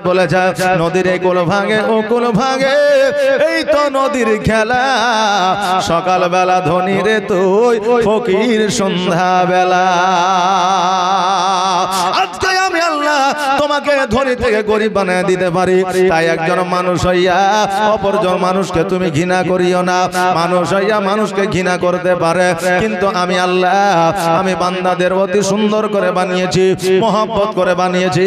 বলে যায় নদীর এই কোল ভাঙে ও কোল ভাঙে, এই তো নদীর খেলা। সকাল বেলা ধনী রে তুই, ফকির সন্ধ্যা বেলা। আজকে আমি আল্লাহ তোমাকে ধনী থেকে গরিব বানিয়ে দিতে পারি। তাই একজন মানুষ হইয়া অপরজন মানুষকে তুমি ঘৃণা করিও না। মানুষ হইয়া মানুষকে ঘৃণা করতে পারে, কিন্তু আমি আল্লাহ আমি বান্দাদের অতি সুন্দর করে বানিয়েছি, মহব্বত করে বানিয়েছি।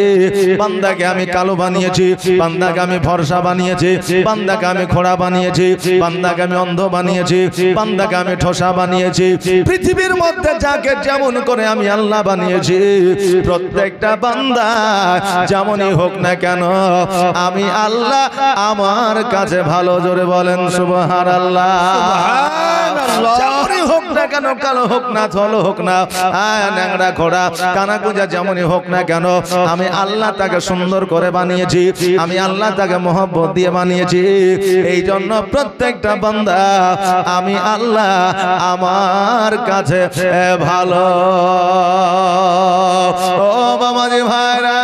বান্দাকে আমি কালো বানিয়েছি, বান্দাকে আমি ফর্সা বানিয়েছি, বান্দাকে আমি খোড়া বানিয়েছি, বান্দাকে আমি অন্ধ বানিয়েছি, বান্দাকে আমি ঠোসা বানিয়েছি। পৃথিবীর মধ্যে যাকে যেমন করে আমি আল্লাহ বানিয়েছি, প্রত্যেকটা বান্দা যেমনই হোক না কেন আমি আল্লাহ আমার কাছে ভালো। জোরে বলেন সুবহানাল্লাহ। যেমনই হোক না কেন, কালো হোক না, থলো হোক না, ন্যাংরা খোড়া কানা কুজা যেমনই হোক না কেন আমি আল্লাহ তাকে সুন্দর করে বানিয়েছি, আমি আল্লাহ তাকে মহব্বত দিয়ে বানিয়েছি। এই জন্য প্রত্যেকটা বান্দা আমি আল্লাহ আমার কাছে ভালো। ও বাবাজি ভাইরা,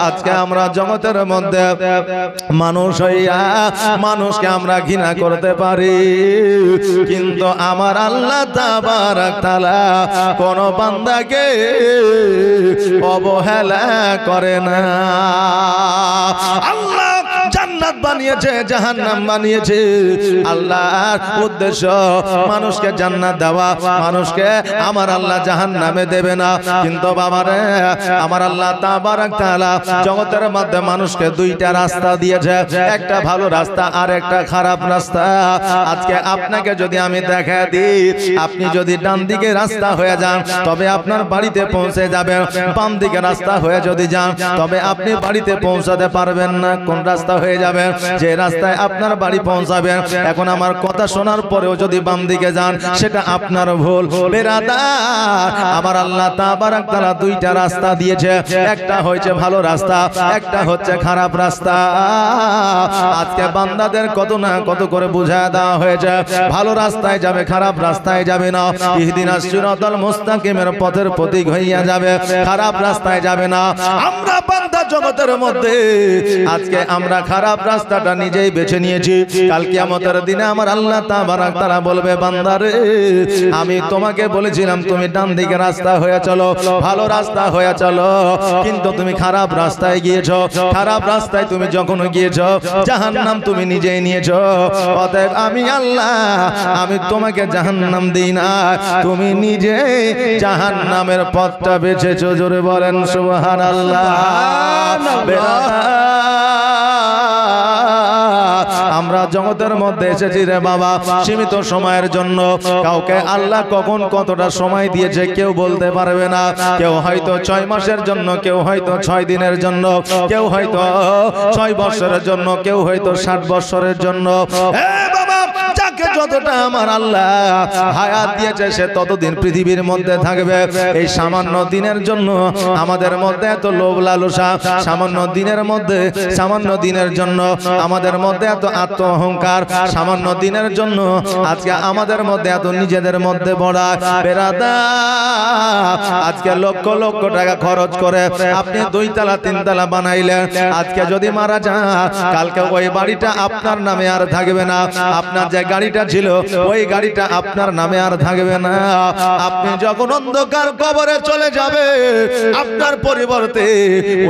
আজকে আমরা জগতের মধ্যে মানুষ হইয়া মানুষকে আমরা ঘৃণা করতে পারি, কিন্তু আমার আল্লাহ তাবারক তাআলা কোন বান্দাকে অবহেলা করে না। আল্লাহ জান্নাত বানিয়েছে, জাহান্নাম বানিয়েছে। আল্লাহর উদ্দেশ্য মানুষকে জান্নাত দেওয়া, মানুষকে আমার আল্লাহ জাহান্নামে দেবে না। কিন্তু বাবারে আমার আল্লাহ তাবারক তাআলা জগতের মধ্যে মানুষকে দুইটা রাস্তা দিয়েছে, একটা ভালো রাস্তা আর একটা খারাপ রাস্তা। আজকে আপনাকে যদি আমি দেখা দিই, আপনি যদি ডান দিকে রাস্তা হয়ে যান তবে আপনার বাড়িতে পৌঁছে যাবেন, বাম দিকে রাস্তা হয়ে যদি যান তবে আপনি বাড়িতে পৌঁছাতে পারবেন না। কোন রাস্তা হয়ে যাবেন? যে রাস্তায় আপনার বাড়ি পৌঁছাবেন। এখন আমার কথা শোনার পরেও যদি বাম দিকে যান সেটা আপনার ভুল। বেরাদার, আমার আল্লাহ তাবারক তাআলা দুইটা রাস্তা দিয়েছে, একটা হয়েছে ভালো রাস্তা, একটা হচ্ছে খারাপ রাস্তা। আজকে বান্দাদের কত না কত করে বুঝায় দেওয়া হয়েছে, ভালো রাস্তায় যাবে, খারাপ রাস্তায় যাবে না। ইহদিনাস সিরাতাল মুস্তাকিমের পথের প্রতীক হইয়া যাবে, খারাপ রাস্তায় যাবে না। আমরা বান্দা জগতের মধ্যে আজকে আমরা খারাপ রাস্তাটা নিজেই বেছে নিয়েছি। কাল কিয়ামতের দিনে আমার আল্লাহ তাবারক তাআলা বলবে, বান্দারে আমি তোমাকে বলেছিলাম তুমি ডান দিকে রাস্তা হয়ে চলো, ভালো রাস্তা হয়ে চলো, কিন্তু তুমি খারাপ রাস্তায় গিয়েছো। খারাপ রাস্তায় তুমি যখন গিয়েছো জাহান্নাম তুমি নিজেই নিয়েছো। অতএব আমি আল্লাহ আমি তোমাকে জাহান্নাম দিই না, তুমি নিজে জাহান্নামের পথটা বেছেছো। জোরে বলেন সুবহানাল্লাহ। আমরা জগতের মধ্যে এসেছি রে বাবা সীমিত সময়ের জন্য। কাউকে আল্লাহ কখন কতটা সময় দিয়েছে কেউ বলতে পারবে না। কেউ হয়তো 6 মাসের জন্য, কেউ হয়তো 6 দিনের জন্য, কেউ হয়তো 6 বছরের জন্য, কেউ হয়তো 60 বছরের জন্য। যাকে যতটা আমার আল্লাহ হায়াত দিয়েছে সে ততদিন পৃথিবীর মধ্যে থাকবে। এই সামান্য দিনের জন্য আমাদের মধ্যে এত লোভ লালসা, সামান্য দিনের মধ্যে, সামান্য দিনের জন্য আমাদের মধ্যে এত আত্ম অহংকার, সামান্য দিনের জন্য আজকে আমাদের মধ্যে এত নিজেদের মধ্যে বড়া। বেরাদা, আজকে লক্ষ লক্ষ টাকা খরচ করে আপনি 2 তলা 3 তলা বানাইলেন, আজকে যদি মারা যান কালকে ওই বাড়িটা আপনার নামে আর থাকবে না। আপনার যে গাড়িটা ছিল ওই গাড়িটা আপনার নামে আর থাকবে না। আপনি যখন অন্ধকার কবরে চলে যাবে আপনার পরিবর্তে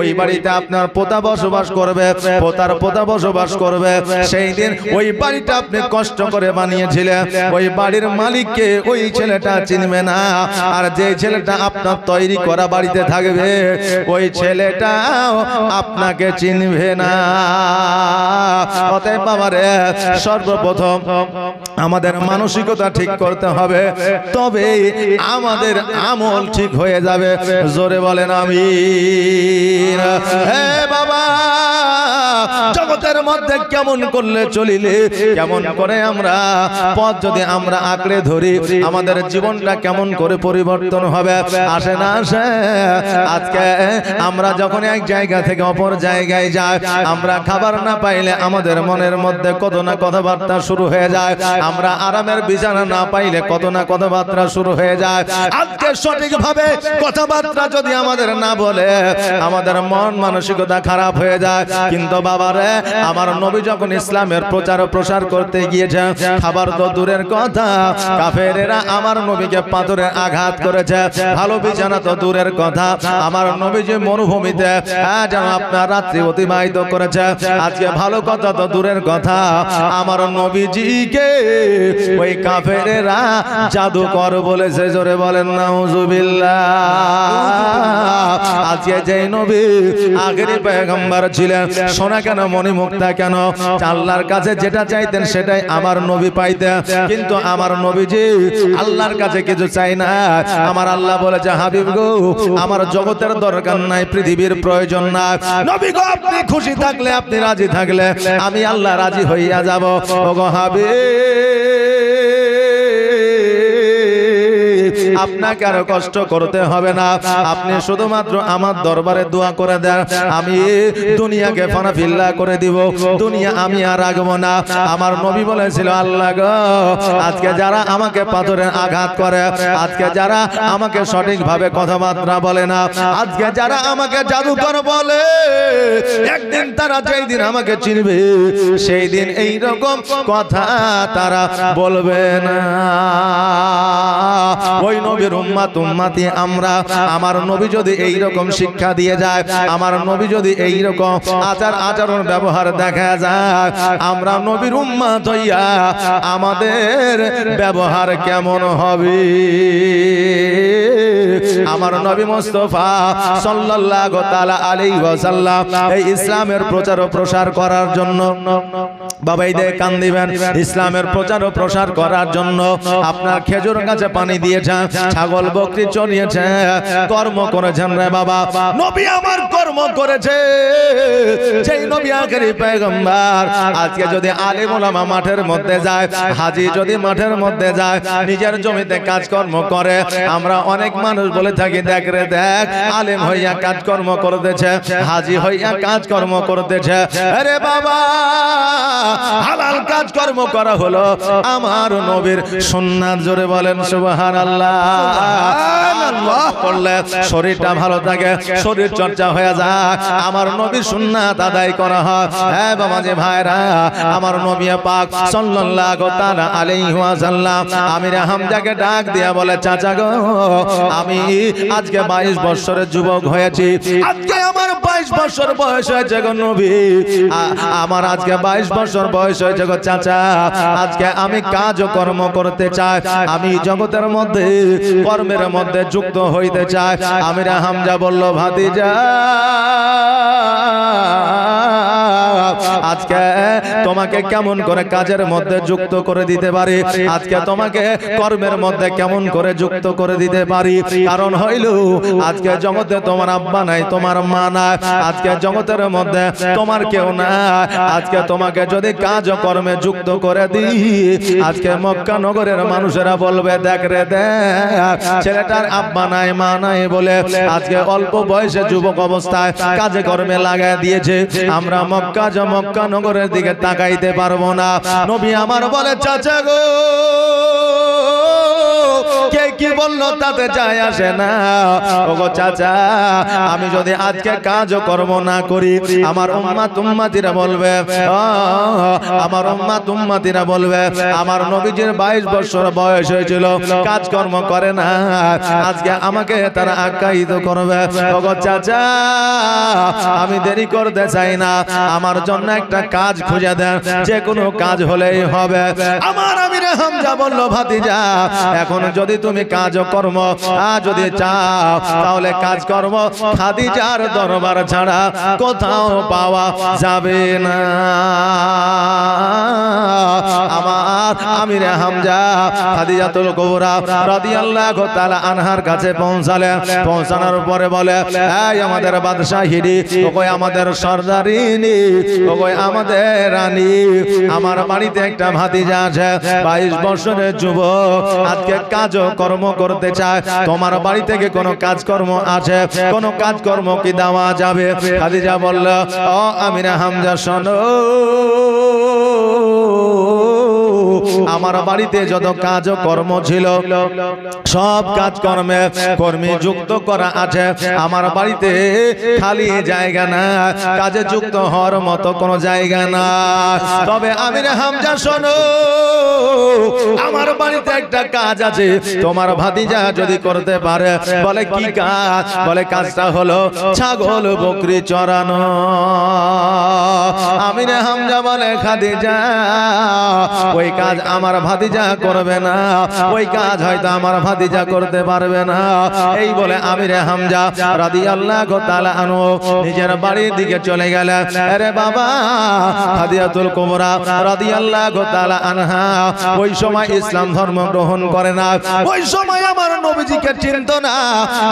ওই বাড়িতে আপনার পোতা বসবাস করবে, পোতার পোতা বসবাস করবে। সেই দিন ওই বাড়িটা আপনি কষ্ট করে বানিয়েছিলেন, ওই বাড়ির মালিককে ওই ছেলেটা চিনবে না। আর যে ছেলেটা আপনার তৈরি করা বাড়িতে থাকবে ওই ছেলেটাও আপনাকে চিনবে না। অতএব বাবারে সর্বপ্রথম আমাদের মানসিকতা ঠিক করতে হবে, তবে আমাদের আমল ঠিক হয়ে যাবে। জোরে বলেন আমিন। হে বাবা, জগতের মধ্যে কেমন করলে চলিলে, কেমন করে আমরা পথ যদি আমরা আঁকড়ে ধরি, আমাদের জীবনটা কেমন করে পরিবর্তন হবে। আসে না আসে? আজকে আমরা যখন এক জায়গা থেকে অপর জায়গায় যাই, আমরা খাবার না পাইলে আমাদের মনের মধ্যে কত না কথাবার্তা শুরু হয়ে যায়। আমরা আরামের বিছানা না পাইলে কত না কথাবার্তা শুরু হয়ে যায়। আজকে সঠিকভাবে কথাবার্তা যদি আমাদের না বলে, আমাদের মন মানসিকতা খারাপ হয়ে যায়। কিন্তু বাবারে, আমার নবী যখন ইসলামের প্রচার ও প্রসার করতে গিয়েছে, খাবার তো দূরের কথা, কাফেরেরা আমার নবীকে পাথরে আঘাত করেছে। ভালো বিছানা তো দূরের কথা, আমার নবী যে মরুভূমিতে যেন আপনার রাত্রি অতিবাহিত করেছে। আজকে ভালো কথা তো দূরের কথা, আমার নবীজিকে ওই কাফেরেরা জাদুকর বলেছে। জোরে বলেন নাউজুবিল্লাহ। আজকে যে নবী আখেরি পয়গম্বর ছিলেন, সোনা কেন মণিমুক্তা কেন, আল্লাহর কাছে যেটা চাইতেন সেটাই আমার নবী পাইতেন। কিন্তু আমার নবীজি আল্লাহর কাছে কিছু চাই না। আমার আল্লাহ বলেছে, হাবিব গো, আমার জগতের দরকার নাই, পৃথিবীর প্রয়োজন নাই। নবী গো, আপনি খুশি থাকলে, আপনি রাজি থাকলে আমি আল্লাহ রাজি হইয়া যাব। ওগো হাবিব, আপনাকে আর কষ্ট করতে হবে না, আপনি শুধুমাত্র আমার দরবারে দোয়া করে দেন, আমি দুনিয়াকে ফানাফিল্লা করে দিব, দুনিয়া আমি আর রাখবো না। আমার নবী বলেছিল, আল্লাহ গো, আজকে যারা আমাকে পাথরে আঘাত করে, আজকে যারা আমাকে সঠিকভাবে কথাবার্তা বলে না, আজকে যারা আমাকে জাদুকর বলে, একদিন তারা যেই দিন আমাকে চিনবে, সেই দিন এই রকম কথা তারা বলবে না। ওই নবীর উম্মত উম্মতি আমরা, আমার নবী যদি এই রকম শিক্ষা দিয়ে যায়, আমার নবী যদি এই রকম আচার আচরণ ব্যবহার দেখা যায়, আমরা নবীর উম্মত হইয়া আমাদের ব্যবহার কেমন হবে? আমার নবী মুস্তাফা সাল্লাল্লাহু তাআলা আলাইহি ওয়াসাল্লাম এই ইসলামের প্রচার ও প্রসার করার জন্য, বাবা এই দেখে কান দিবেন, ইসলামের প্রচার ও প্রসার করার জন্য আপনার খেজুর গাছে পানি দিয়েছেন, ছাগল বকরি চড়িয়েছে, কর্ম করেছেন রে বাবা। নবী আমার কর্ম করেছে, সেই নবী আখেরি পয়গম্বর। আজকে যদি আলেম ওলামা মাঠের মধ্যে যায়, হাজী যদি মাঠের মধ্যে যায়, নিজের জমিতে কাজকর্ম করে, আমরা অনেক মানুষ বলে থাকি, দেখ রে দেখ, আলেম হইয়া কাজকর্ম করতেছে, হাজী হইয়া কাজকর্ম করতেছে। আরে বাবা, হালাল কাজকর্ম করা হলো আমার নবীর সুন্নাত। জোরে বলেন সুবহানাল্লাহ। করলে শরীরটা ভালো থাকে, শরীর চর্চা হয়ে যায়, আমার নবীর সুন্নাত আদায় করা হয়। হ্যাঁ বাবা যে ভাইরা, আমার নবী পাক সাল্লাল্লাহু তাআলা আলাইহি ওয়াসাল্লাম আমির হামজাকে ডাক দিয়া বলে, চাচা গো, আমি আজকে 22 বছরের যুবক হয়েছি, আজকে আমার 22 বছর বয়স হয়েছে গো নবী, আমার আজকে 22 বছর বয়স হয়েছে গো চাচা, আজকে আমি কাজ ও কর্ম করতে চাই, আমি জগতের মধ্যে কর্মের মধ্যে যুক্ত হইতে চাই। আমির হামজা বলল, ভাতিজা, আজকে তোমাকে কেমন করে কাজের মধ্যে যুক্ত করে দিতে পারি, আজকে তোমাকে কর্মের মধ্যে কেমন করে যুক্ত করে দিতে পারি। কারণ হইল, আজকে জগতে তোমার আব্বা নাই, তোমার মা নাই, আজকে জগতের মধ্যে তোমার কেউ নাই, আজকে তোমাকে যদি কাজ ও কর্মে যুক্ত করে দিই, আজকে মক্কা নগরের মানুষেরা বলবে, দেখ রে দেখ, ছেলেটার আব্বা নাই মা নাই বলে আজকে অল্প বয়সে যুবক অবস্থায় কাজে কর্মে লাগাই দিয়েছে, আমরা মক্কা নগরের দিকে তাকাইতে পারবো না। নবী আমার বলে, চাচা গো, কে কি বললো তাতে যায় আসে না। ওগো চাচা, আমি যদি আজকে কাজ ও কর্ম না করি, আমার উম্মত উম্মতিরা বলবে, আমার উম্মত উম্মতিরা বলবে, আমার নবীজির 22 বছর বয়স হয়েছিল, কাজকর্ম করে না, আজকে আমাকে তারা আখ্যায়িত করবে। ওগো চাচা, আমি দেরি করতে চাই না, আমার জন্য একটা কাজ খুঁজে দেন, যে কোনো কাজ হলেই হবে। আমার আমির হামজা বলল ভাতিজা এখন যদি তুমি কাজ কর্ম যদি চাও তাহলে কাজ কর্ম খাদিজার দরবার ছাড়া কোথাও পাওয়া যাবে না। আমার আমিরে হামজা খাদিজাতুল কুবরা রাদিয়াল্লাহু তাআলা আনহার কাছে পৌঁছালেন। পৌঁছানোর পরে বলে এই আমাদের বাদশাহিনী, ওই আমাদের সরদারিনী, ওই আমাদের রানী, আমার বাড়িতে একটা ভাতিজা আছে 22 বছরের যুবক, আজকে কাজ কর্ম করতে চায়। তোমার বাড়ি থেকে কোনো কাজকর্ম আছে? কোনো কাজকর্ম কি দেওয়া যাবে? খাদিজা বলল ও আমিরে হামজা শোনো, আমার বাড়িতে যত কাজ কর্ম ছিল সব কাজ কর্মে কর্মী যুক্ত করা আছে। আমার বাড়িতে খালি জায়গা না, কাজে যুক্ত হওয়ার মতো কোনো জায়গা না। তবে আমিরে হামজা শোনো, আমার বাড়িতে একটা কাজ আছে, তোমার ভাতিজা যদি করতে পারে। বলে কি কাজ? বলে কাজটা হলো ছাগল বকরি চড়ানো। আমিরে হামজা বলে খাদিজা ওই কাজ আমার ভাতিজা করবে না, ওই কাজ হয়তো আমার ভাতিজা করতে পারবে না। এই বলে আমিরে হামজা রাদিয়াল্লাহু তাআলা আনহু নিজের বাড়ির দিকে চলে গেলেন। আরে বাবা, খাদিজাতুল কুবরা রাদিয়াল্লাহু তাআলা আনহা ওই সময় ইসলাম ধর্ম গ্রহণ করে না, ওই সময় আমার নবীজিকে চিনত না।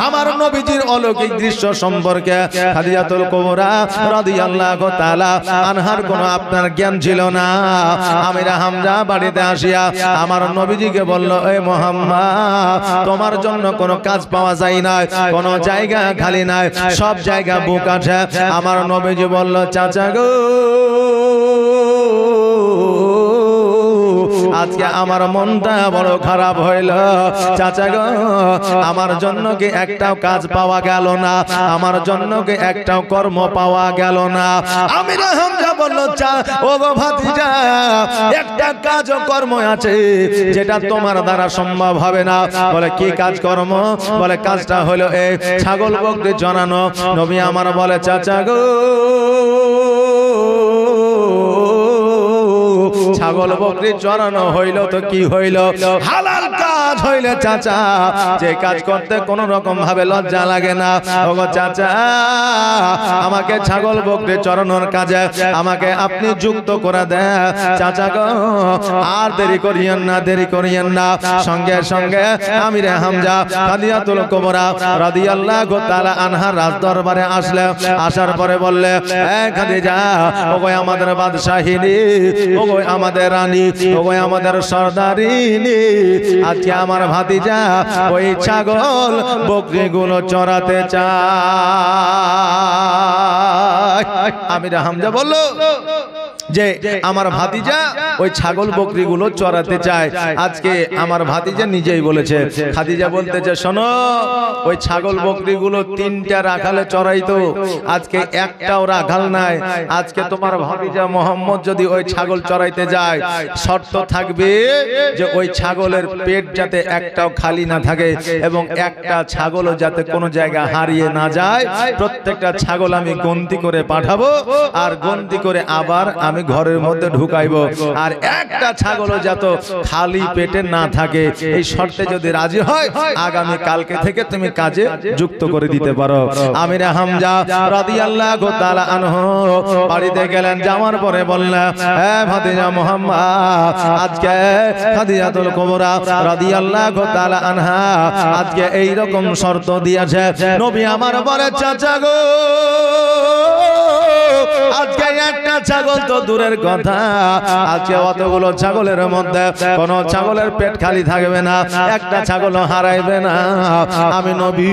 আমার নবীজির অলৌকিক দৃশ্য সম্পর্কে খাদিজাতুল কুবরা রাদিয়াল্লাহু তাআলা আনহার কোনো আপনার জ্ঞান ছিল না। আমিরে হামজা বাড়িতে আসিয়া আমার নবীজিকে বলল এই মুহাম্মদ, তোমার জন্য কোনো কাজ পাওয়া যায় না, কোনো জায়গা খালি নাই, সব জায়গা বুক আছে। আমার নবীজি বলল চাচা গো, আজকে আমার মনটা বড় খারাপ হইল। চাচা গো, আমার জন্য কি একটাও কাজ পাওয়া গেল না, আমার জন্য কি একটাও কর্ম পাওয়া গেল না। আমিরে হামজা বলল ও গো ভাতিজা, একটা কাজ ও কর্ম আছে যেটা তোমার দ্বারা সম্ভব হবে না। বলে কি কাজ কর্ম? বলে কাজটা হলো এই ছাগল বকরি চড়ানো। নবী আমার বলে চাচা গো, ছাগল বকরি চড়ানো হইল তো কি হইল? হালাল কাজ হইলে চাচা, যে কাজ করতে কোন রকম ভাবে লজ্জা লাগে না। ওগো চাচা, আমাকে ছাগল বকরি চড়ানোর কাজে আমাকে আপনি যুক্ত করে দেন চাচা গো। আর দেরি করিয়েন না, দেরি করিয়েন না। সঙ্গে সঙ্গে আমিরে হামজা খাদিজাতুল কুবরা রাদিয়াল্লাহু তাআলা আনহা রাজ দরবারে আসলে। আসার পরে বললে এ খাদিজা, ওগো আমাদের বাদশাহিনী, ওগো আমাদের রানী, ওগো আমাদের সরদারিনী, আজকে আমার ভাতিজা ওই ছাগল বকরি গুলো চড়াতে চায়। আমিরে হামজা বলল যে আমার ভাতিজা ওই ছাগল বকরি গুলো চড়াতে চায়। আজকে আমার ভাতিজা নিজেই বলেছে। খাদিজা বলতেছে শোনো, ওই ছাগল বকরি গুলো 3টা রাখালে চড়াইতো, আজকে একটাও রাখাল নাই। আজকে তোমার ভাতিজা মোহাম্মদ যদি ওই ছাগল চড়াইতে যায়, শর্ত থাকবে যে ওই ছাগলের পেট যাতে একটাও খালি না থাকে এবং একটা ছাগলও যাতে কোনো জায়গা হারিয়ে না যায়। প্রত্যেকটা ছাগল আমি গন্তি করে পাঠাবো, আর গন্তি করে আবার আমি ঘরের মধ্যে ঢুকাইবো। আর একটা ছাগলও যাতে খালি পেটে না থাকে। এই শর্তে যদি রাজি হয়, আগামী কালকে থেকে তুমি কাজে যুক্ত করে দিতে পারো। আমিরে হামজা রাদিয়াল্লাহু তাআলা আনহু বাড়িতে গেলেন। যাওয়ার পরে বললেন হে ভাতিজা মুহাম্মদ, আজকে খাদিজাতুল কুবরা রাদিয়াল্লাহু তাআলা আনহা আজকে এই রকম শর্ত দিয়েছে। নবী আমার বলে চাচা গো, আজকে একটা ছাগল তো দূরের কথা, আজকে অতগুলো ছাগলের মধ্যে কোন ছাগলের পেট খালি থাকবে না, একটা ছাগলও হারাইবে না। আমি নবী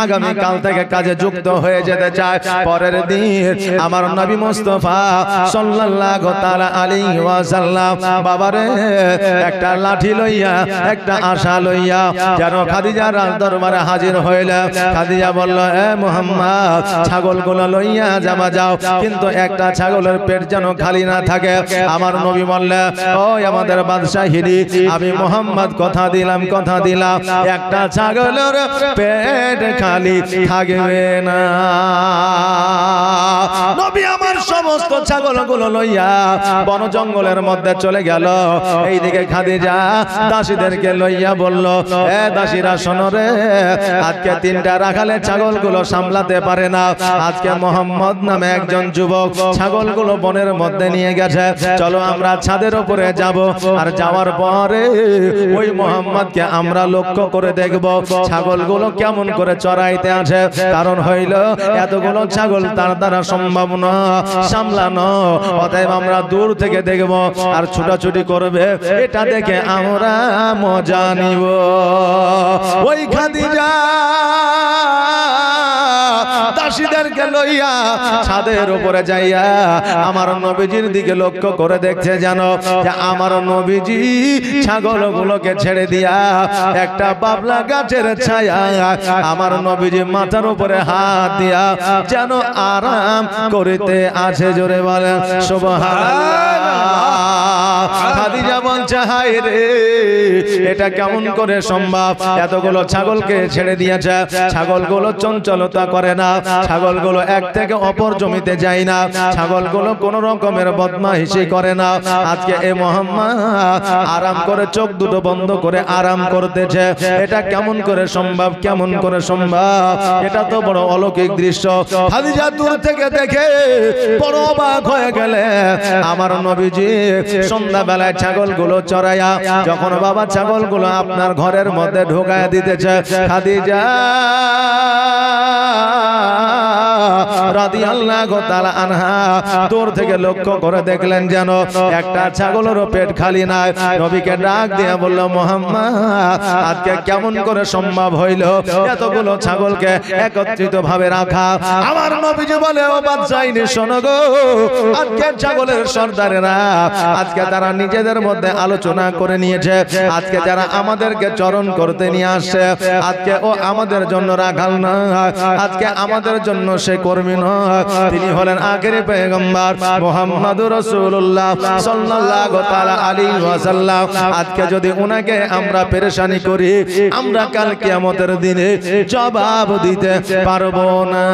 আগামী কাল থেকে কাজে যুক্ত হয়ে যেতে চাই। পরের দিন আমার নবী মুস্তাফা সাল্লাল্লাহু তাআলা আলাইহি ওয়াসাল্লাম বাবারে একটা লাঠি লইয়া, একটা আশা লইয়া যেন খাদিজার রাজ দরবারে হাজির হইলে। খাদিজা বলল এ মুহাম্মদ, ছাগলগুলো লইয়া যাবা যাও, কিন্তু একটা ছাগলের পেট যেন খালি খালি না থাকে। আমার নবী বললেন, ওই আমাদের বাদশাহিনী, আমি মোহাম্মদ কথা দিলাম একটা ছাগলের পেট খালি থাকবে না। নবী আমার সমস্ত ছাগলগুলো লইয়া বন জঙ্গলের মধ্যে চলে গেল। এইদিকে খাদিজা দাসীদেরকে লইয়া বলল, এ দাসীরা শোনো রে, আজকে 3টা রাখালে ছাগলগুলো সামলাতে পারে না। আজকে মোহাম্মদ নামে একজন যুবক ছাগলগুলো বনের মধ্যে নিয়ে গেছে, চলো আমরা ছাদের উপরে যাব, আর যাওয়ার পরে ওই মোহাম্মদকে আমরা লক্ষ্য করে দেখব ছাগলগুলো কেমন করে চড়াইতে আছে। কারণ হইল এতগুলো ছাগল তার দ্বারা সম্ভব না সামলানো, অতএব আমরা দূর থেকে দেখব আর ছুটাছুটি করবে, এটা দেখে আমরা মজা নিব। ওই খাদিজা দাসীদেরকে লইয়া ছাদের উপরে যাইয়া আমার নবীজির দিকে লক্ষ্য করে দেখছে, জানো যে আমার নবীজি ছাগলগুলোকে ছেড়ে দিয়া একটা বাবলা গাছের ছায়া আমার নবীজি মাথার উপরে হাত দিয়া যেন আরাম করিতে আছে। জোরে বলেন সুবহানাল্লাহ। খাদিজা বলছে, হায় রে, এটা কেমন করে সম্ভব? এতগুলো ছাগলকে ছেড়ে দিয়েছে, ছাগলগুলো চঞ্চলতা করে না, ছাগলগুলো এক থেকে অপর জমিতে যায় না, ছাগলগুলো কোন রকমের বদমাইশি করে না। আজকে এ মোহাম্মদ আরাম করে চোখ দুটো বন্ধ করে আরাম করতেছে, এটা কেমন করে সম্ভব? কেমন করে সম্ভব? এটা তো বড় অলৌকিক দৃশ্য। খাদিজা দূর থেকে দেখে বড় অবাক হয়ে গেলে আমার নবীজি সন্ধ্যাবেলায় ছাগলগুলো চড়াইয়া যখন বাবা ছাগলগুলো আপনার ঘরের মধ্যে ঢোকায় দিতেছে, খাদিজা রাদিয়াল্লাহু তাআলা আনহা দূর থেকে লক্ষ্য করে দেখলেন যেন একটা ছাগলেরও পেট খালি নাই। নবীকে ডাক দিয়ে বলল, মুহাম্মদ আজকে কেমন করে সম্ভব হইল এতগুলো ছাগলকে একত্রিত ভাবে রাখা? আমার নবীজি বলে, ও বাদশাহিনী শোনো গো, আজকে ছাগলের সর্দারেরা আজকে তারা নিজেদের মধ্যে আলোচনা করে নিয়েছে, আজকে যারা আমাদেরকে চরণ করতে নিয়ে আসছে আজকে ও আমাদের জন্য রাখাল না, আজকে আমাদের জন্য সে কর্মী নয়, তিনি হলেন আখেরি পয়গম্বর মুহাম্মদুর রাসূলুল্লাহ সাল্লাল্লাহু তাআলা আলাইহি ওয়াসাল্লাম। আজকে যদি উনাকে আমরা পেরেশানি করি, আমরা কাল কিয়ামতের দিনে জবাব দিতে পারবো না।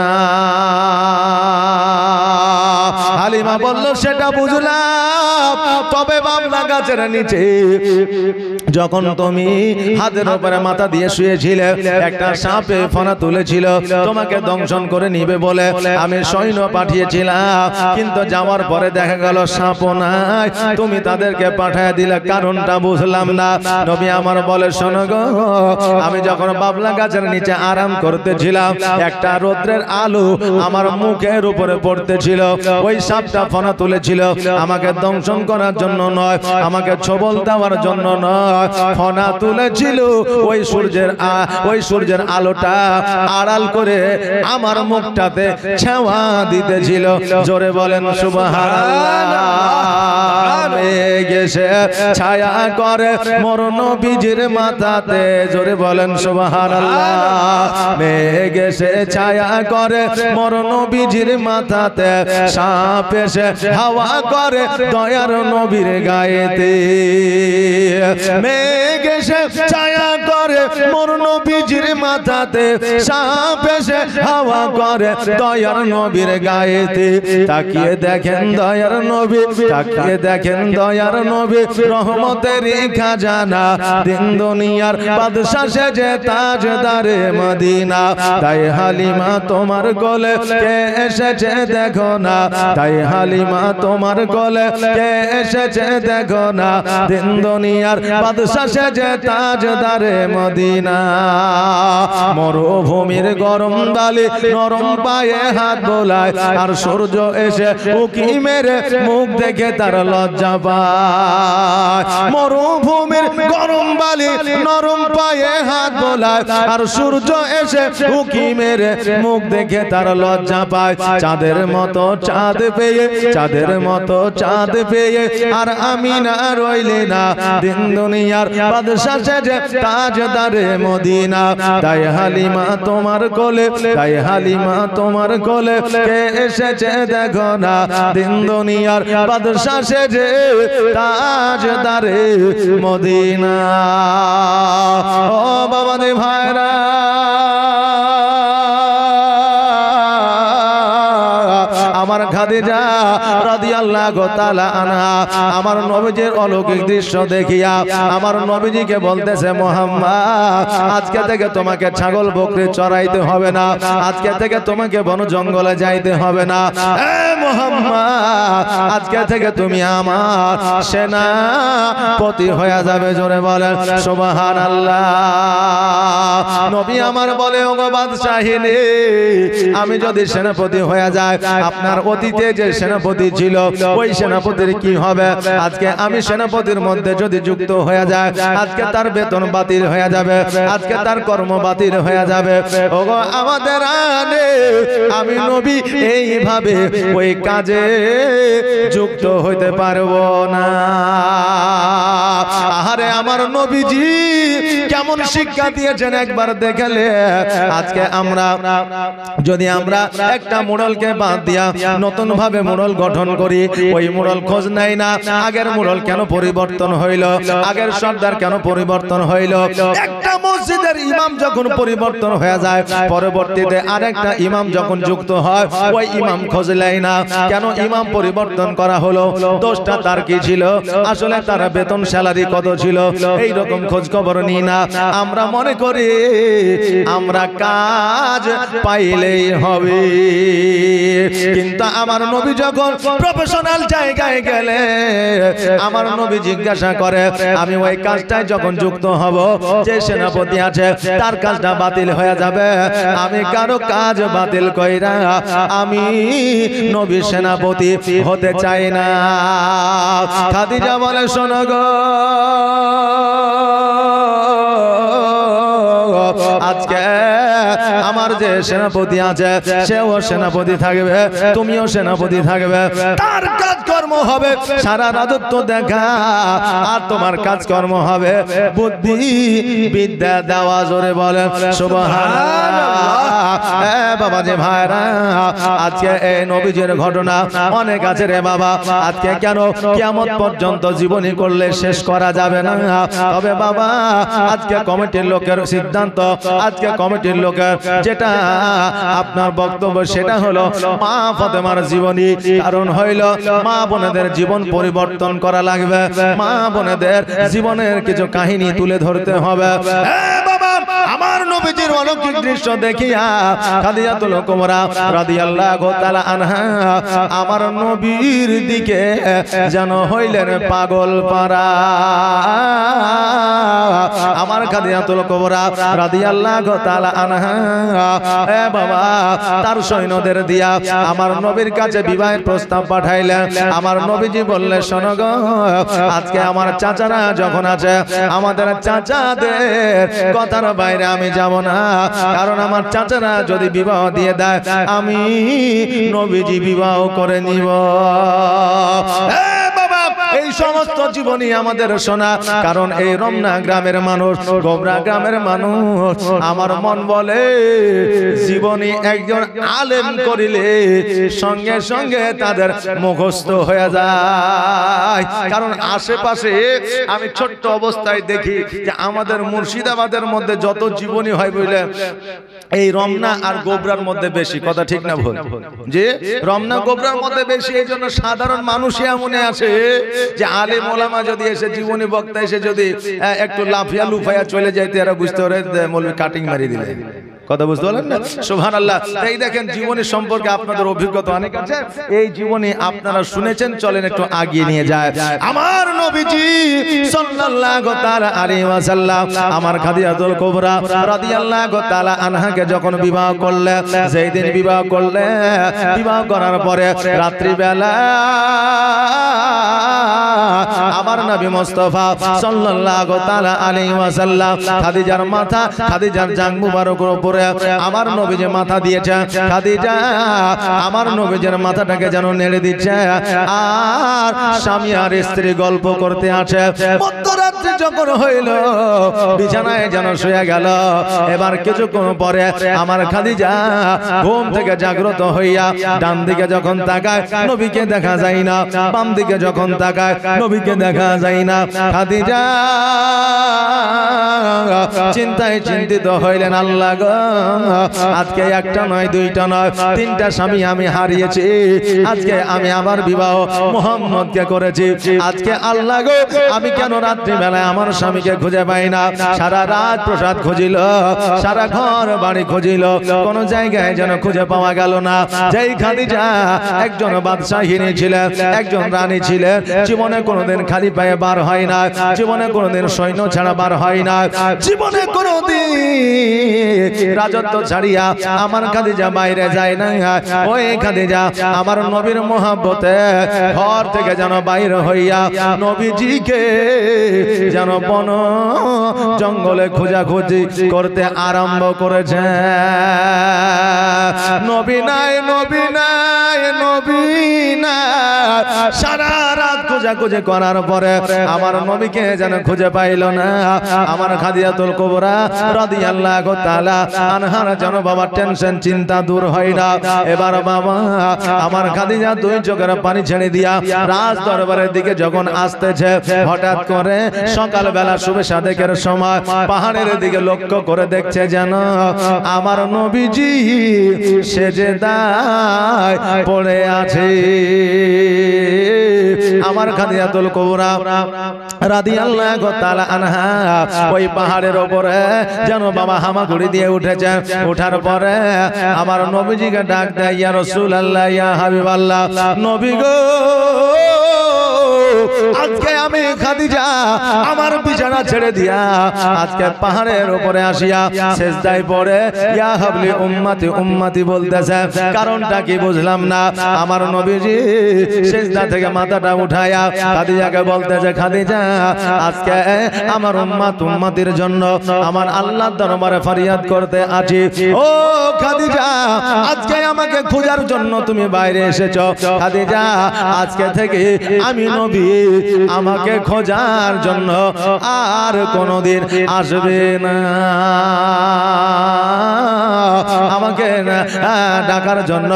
হালিমা বলল, সেটা বুঝলাম, তবে বাবলা গাছের নিচে যখন তুমি হাতের উপরে মাথা দিয়ে শুয়েছিলে একটা সাপে ফনা তুলেছিল তোমাকে দংশন করে নিবে বলে আমি সৈন্য পাঠিয়েছিলাম, কিন্তু যাওয়ার পরে দেখা গেল সাপ নাই, তুমি তাদেরকে পাঠিয়ে দিলে, কারণটা বুঝলাম না। নবী আমার বলে, শোনো গো, আমি যখন বাবলা গাছের নিচে আরাম করতেছিলাম একটা রৌদ্রের আলো আমার মুখের উপরে পড়তেছিল, ওই সাপটা ফনা তুলেছিল আমাকে দংশন করার জন্য নয়, আমাকে ছবল দেওয়ার জন্য নয়, ফনা তুলেছিল ওই সূর্যের আলোটা আড়াল করে আমার মুখটাতে ছেওয়া দিতেছিল। জোরে বলেন সুবহানাল্লাহ। গেছে ছায়া করে মোর নবীজির মাথাতে, জোরে বলেন সুবহানাল্লাহ। গেছে ছায়া করে মোর নবীজির মাথাতে, সাপ এসে হাওয়া করে দয়ার নবীর গায়েতে। মেঘ এসে ছায়া করে মোর নবীজির মাথাতে, সাপ এসে হাওয়া করে দয়ার নবীর গায়েতে। তাকিয়ে দেখেন দয়ার নবী, তাকিয়ে দেখেন দয়ার নবী, রহমতের খাজানা, দিন দুনিয়ার বাদশা সেজে তাজদারে মদিনা। তাই হালিমা তোমার কোলে কে এসেছে দেখো না, তাই হালিমা তোমার কোলে কে এসেছে দেখো না, দিন দুনিয়ার বাদশা সেজে তাজদারে মদিনা। মরুভূমির গরম বালি নরম পায়ে হাত বোলায়, আর সূর্য এসে উকি মেরে মুখ দেখে তার লজ্জা পায়। মরুভূমির গরম বালি নরম পায়ে হাত বোলায়, আর সূর্য এসে উকি মেরে মুখ দেখে তার লজ্জা পায়। চাঁদের মতো চাঁদ পেয়ে, চাঁদের মতো চাঁদ পেয়ে আর আমি না রইলে না, দিন দুনিয়ার বাদশা সেজে তাজদারে মদিনা। তাই হালিমা তোমার কোলে, তাই হালিমা তোমার কোলে বলে কে এসেছে দেখো না, দিন দুনিয়ার বাদশা সেজে তাজদারে মদিনা। ও বাবা দে ভাইরা, আমার খাদিজা রাদিয়াল্লাহু তাআলা আনহা আমার নবীজির অলৌকিক দৃশ্য দেখিয়া আমার নবীজিকে বলতেছে, মুহাম্মদ আজকে থেকে তোমাকে ছাগল বকরি চড়াইতে হবে না, আজকে থেকে তোমাকে বন জঙ্গলে যাইতে হবে না, এ মুহাম্মদ আজকে থেকে তুমি আমার সেনাপতি হয়ে যাবে। জোরে বলেন সুবহানাল্লাহ। নবী আমার বলে, ওগো বাদশাহিনী, আমি যদি সেনাপতি হয়ে যাই, আপনার অতীতে যে সেনাপতি ছিল ওই সেনাপতির কি হবে? আজকে আমি সেনাপতির মধ্যে যদি যুক্ত হয়ে যায়, আজকে তার বেতন বাতিল হয়ে যাবে, আজকে তার কর্ম বাতিল হয়ে যাবে। ওগো আমাদের আনে আমি নবী এইভাবে ওই কাজে যুক্ত হইতে পারবো না। আহারে আমার নবীজি কেমন শিক্ষা দিয়েছেন একবার দেখলে। আজকে আমরা যদি আমরা একটা মোড়লকে বাদ দিয়া নতুন ভাবে মোড়ল গঠন করি, ওই মোড়ল খোঁজ নাই না আগের মোড়ল কেন পরিবর্তন হইল, আগের সর্দার কেন পরিবর্তন হইল। একটা মসজিদের ইমাম যখন পরিবর্তন হয়ে যায়, পরবর্তীতে আরেকটা ইমাম যখন যুক্ত হয়, ওই ইমাম খোঁজ নেয় না কেন ইমাম পরিবর্তন করা হলো, দোষটা তার কি ছিল, আসলে তার বেতন স্যালারি কত ছিল, এই রকম খোঁজ খবর নিই না। আমরা মনে করি আমরা কাজ পাইলেই হবে, কিন্তু আমার নবী যখন প্রফেশনাল জায়গায় গেলে আমার নবী জিজ্ঞাসা করে, আমি ওই কাজটায় যখন যুক্ত হব, যে সেনাপতি আছে তার কাজটা বাতিল হয়ে যাবে, আমি কারো কাজ বাতিল কইরা আমি নবী সেনাপতি হতে চাই না। খাদিজা বলে, শোনো গো, আজকে আমার যে সেনাপতি আছে সেও সেনাপতি থাকবে, তুমিও সেনাপতি থাকবে, তার কাজকর্ম হবে সারা রাজত্ব দেখা, আর তোমার কাজকর্ম হবে বুদ্ধি বিদ্যা দেওয়া। জোরে বলেন সুবহানাল্লাহ। বাবা যে ভাইরা, আজকে এই নবীজির ঘটনা অনেক আছে রে বাবা, আজকে কেন কিয়ামত পর্যন্ত জীবনী করলে শেষ করা যাবে না। তবে বাবা আজকে কমিটির লোকের সিদ্ধান্ত, আজকে কমিটির লোকের যেটা আপনার বক্তব্য, সেটা হলো মা ফাতেমার জীবনী। কারণ হইল মা বোনেদের জীবন পরিবর্তন করা লাগবে, মা বোনেদের জীবনের কিছু কাহিনী তুলে ধরতে হবে। আমার নবীজির অলৌকিক দৃশ্য দেখিয়া খাদিজাতুল কুবরা রাদিয়াল্লাহু তাআলা আনহা আমার নবীর দিকে যেন হইলেন পাগল পারা। আমার খাদিজাতুল কুবরা রাদিয়াল্লাহু তাআলা আনহা বাবা তার সৈন্যদের দিয়া আমার নবীর কাছে বিবাহের প্রস্তাব পাঠাইলেন। আমার নবীজি বললেন, শোনো গো, আজকে আমার চাচারা যখন আছে, আমাদের চাচাদের কথার বাইরে আমি যাব না, কারণ আমার চাচারা যদি বিবাহ দিয়ে দেয়, আমি নবীজি বিবাহ করে নিব। এই সমস্ত জীবনী আমাদের শোনা, কারণ এই রমনা গ্রামের মানুষ, গোবরা গ্রামের মানুষ, আমার মন বলে জীবনী একজন আলেম করিলে সঙ্গে সঙ্গে তাদের মুখস্থ হয়ে যায়। কারণ আশেপাশে আমি ছোট্ট অবস্থায় দেখি যে আমাদের মুর্শিদাবাদের মধ্যে যত জীবনী হয় বুঝলেন, এই রমনা আর গোবরার মধ্যে বেশি। কথা ঠিক না ভুল? যে রমনা গোবরার মধ্যে বেশি, এই জন্য সাধারণ মানুষই এমন আছে যে আলেম ওলামা যদি এসে জীবনী বক্তা এসে যদি একটু লাফিয়া লুফাইয়া চলে যাইতে, এরা বুঝতে পারে মৌলবি কাটিং মারি দিলে। কথা বুঝতে পারলেন না? সুবহানাল্লাহ। তাই দেখেন জীবনী সম্পর্কে আপনাদের অভিজ্ঞতা অনেক আছে, এই জীবনী আপনারা শুনেছেন, চলেন একটু আগিয়ে নিয়ে যায়। আমার নবীজি সাল্লাল্লাহু তাআলা আলাইহি ওয়াসাল্লাম আমার খাদিজাতুল কুবরা রাদিয়াল্লাহু তাআলা আনহাকে যখন বিবাহ করলেন, যেই দিন বিবাহ করলেন, বিবাহ করার পরে রাত্রি বেলা আমার নবী মুস্তাফা সাল্লাল্লাহু তাআলা আলাইহি ওয়াসাল্লাম খাদিজার মাথা, খাদিজার জাং মুবারকের উপরে আমার নবী যে মাথা দিয়েছে, খাদিজা আমার নবীর মাথাটাকে যেন নেড়ে দিচ্ছে। আর স্বামী আর স্ত্রী গল্প করতে আছে। মধ্যরাত্রি যখন হইল, বিছানায় যেন শুয়ে গেল। এবার কিছুক্ষণ পরে আমার খাদিজা ঘুম থেকে জাগ্রত হইয়া ডান দিকে যখন তাকায় নবীকে দেখা যায় না, বাম দিকে যখন তাকায় নবীকে দেখা যায় না। খাদিজা চিন্তায় চিন্তিত হইলেন, আল্লাহ গো, আজকে একটা নয়, দুইটা নয়, তিনটা স্বামী আমি হারিয়েছি। আজকে আমি আমার বিবাহ মুহাম্মদকে করেছি। আজকে আল্লাহ গো, আমি কেন রাত্রি বেলায় আমার স্বামীকে খুঁজে পাই না? সারা রাত প্রসাদ খুঁজিল, সারা ঘর বাড়ি খুঁজিল, কোন জায়গায় যেন খুঁজে পাওয়া গেল না। যেই খাদিজা একজন বাদশাহিনী ছিলেন, একজন রানী ছিলেন, জীবনে কোনোদিন খালি পায়ে বার হয় না, জীবনে কোনোদিন সৈন্য ছাড়া বার হয় না, জীবনে কোনোদিন রাজত্ব ছাড়িয়া আমার খাদিজা বাইরে যায় না। ওই খাদিজা আমার নবীর মোহাব্বতে ঘর থেকে যেন বাইরে হইয়া নবীজিকে যেন বন জঙ্গলে খোঁজাখুঁজি করতে আরম্ভ করেছে। নবী নাই, নবী নাই, নবী নাই। সারা রাত খোঁজাখুঁজি করার পরে আমার নবীকে যেন খুঁজে পাইল না। আমার খাদিজাতুল কুবরা রাদিয়াল্লাহু তাআলা আনহার যেন বাবা টেনশন চিন্তা দূর হয় না। এবার বাবা আমার খাদিজা দুই চোখের পানি ছেড়ে দিয়া রাজ দরবারের দিকে যখন আসতেছে, হঠাৎ করে সকালবেলা শুভে সাদেকের সময় পাহাড়ের দিকে লক্ষ্য করে দেখছে যেন আমার নবীজি সেজদায় পড়ে আছে। আমার খাদিজাতুল কুবরা রাদিয়াল্লাহু তাআলা আনহা ওই পাহাড়ের উপরে যেন বাবা হামাগুড়ি দিয়ে উঠেছে। ওঠার পরে আমার নবীজিকে ডাক দেয়, ইয়া রাসূলুল্লাহ, ইয়া হাবিবাল্লাহ, নবী গো, আজকে আমি খাদিজা আমার বিছানা ছেড়ে দিয়া আজকে পাহাড়ের উপরে আসিয়া সেজদায় পড়ে ইয়া হাবলি উম্মতি উম্মতি বলতেছে। কারণটা কি বুঝলাম না। আমার নবীজি সেজদা থেকে মাথাটা উঠায়া খাদিজাকে বলতেছে, খাদিজা, আজকে আমার উম্মত উম্মতির জন্য আমার আল্লাহর দরবারে ফরিয়াদ করতে আছি। ও খাদিজা, আজকে আমাকে খোঁজার জন্য তুমি বাইরে এসেছো। খাদিজা, আজকে থেকে আমি নবী আমাকে খোঁজার জন্য আর কোনদিন আসবে না, আমাকে ডাকার জন্য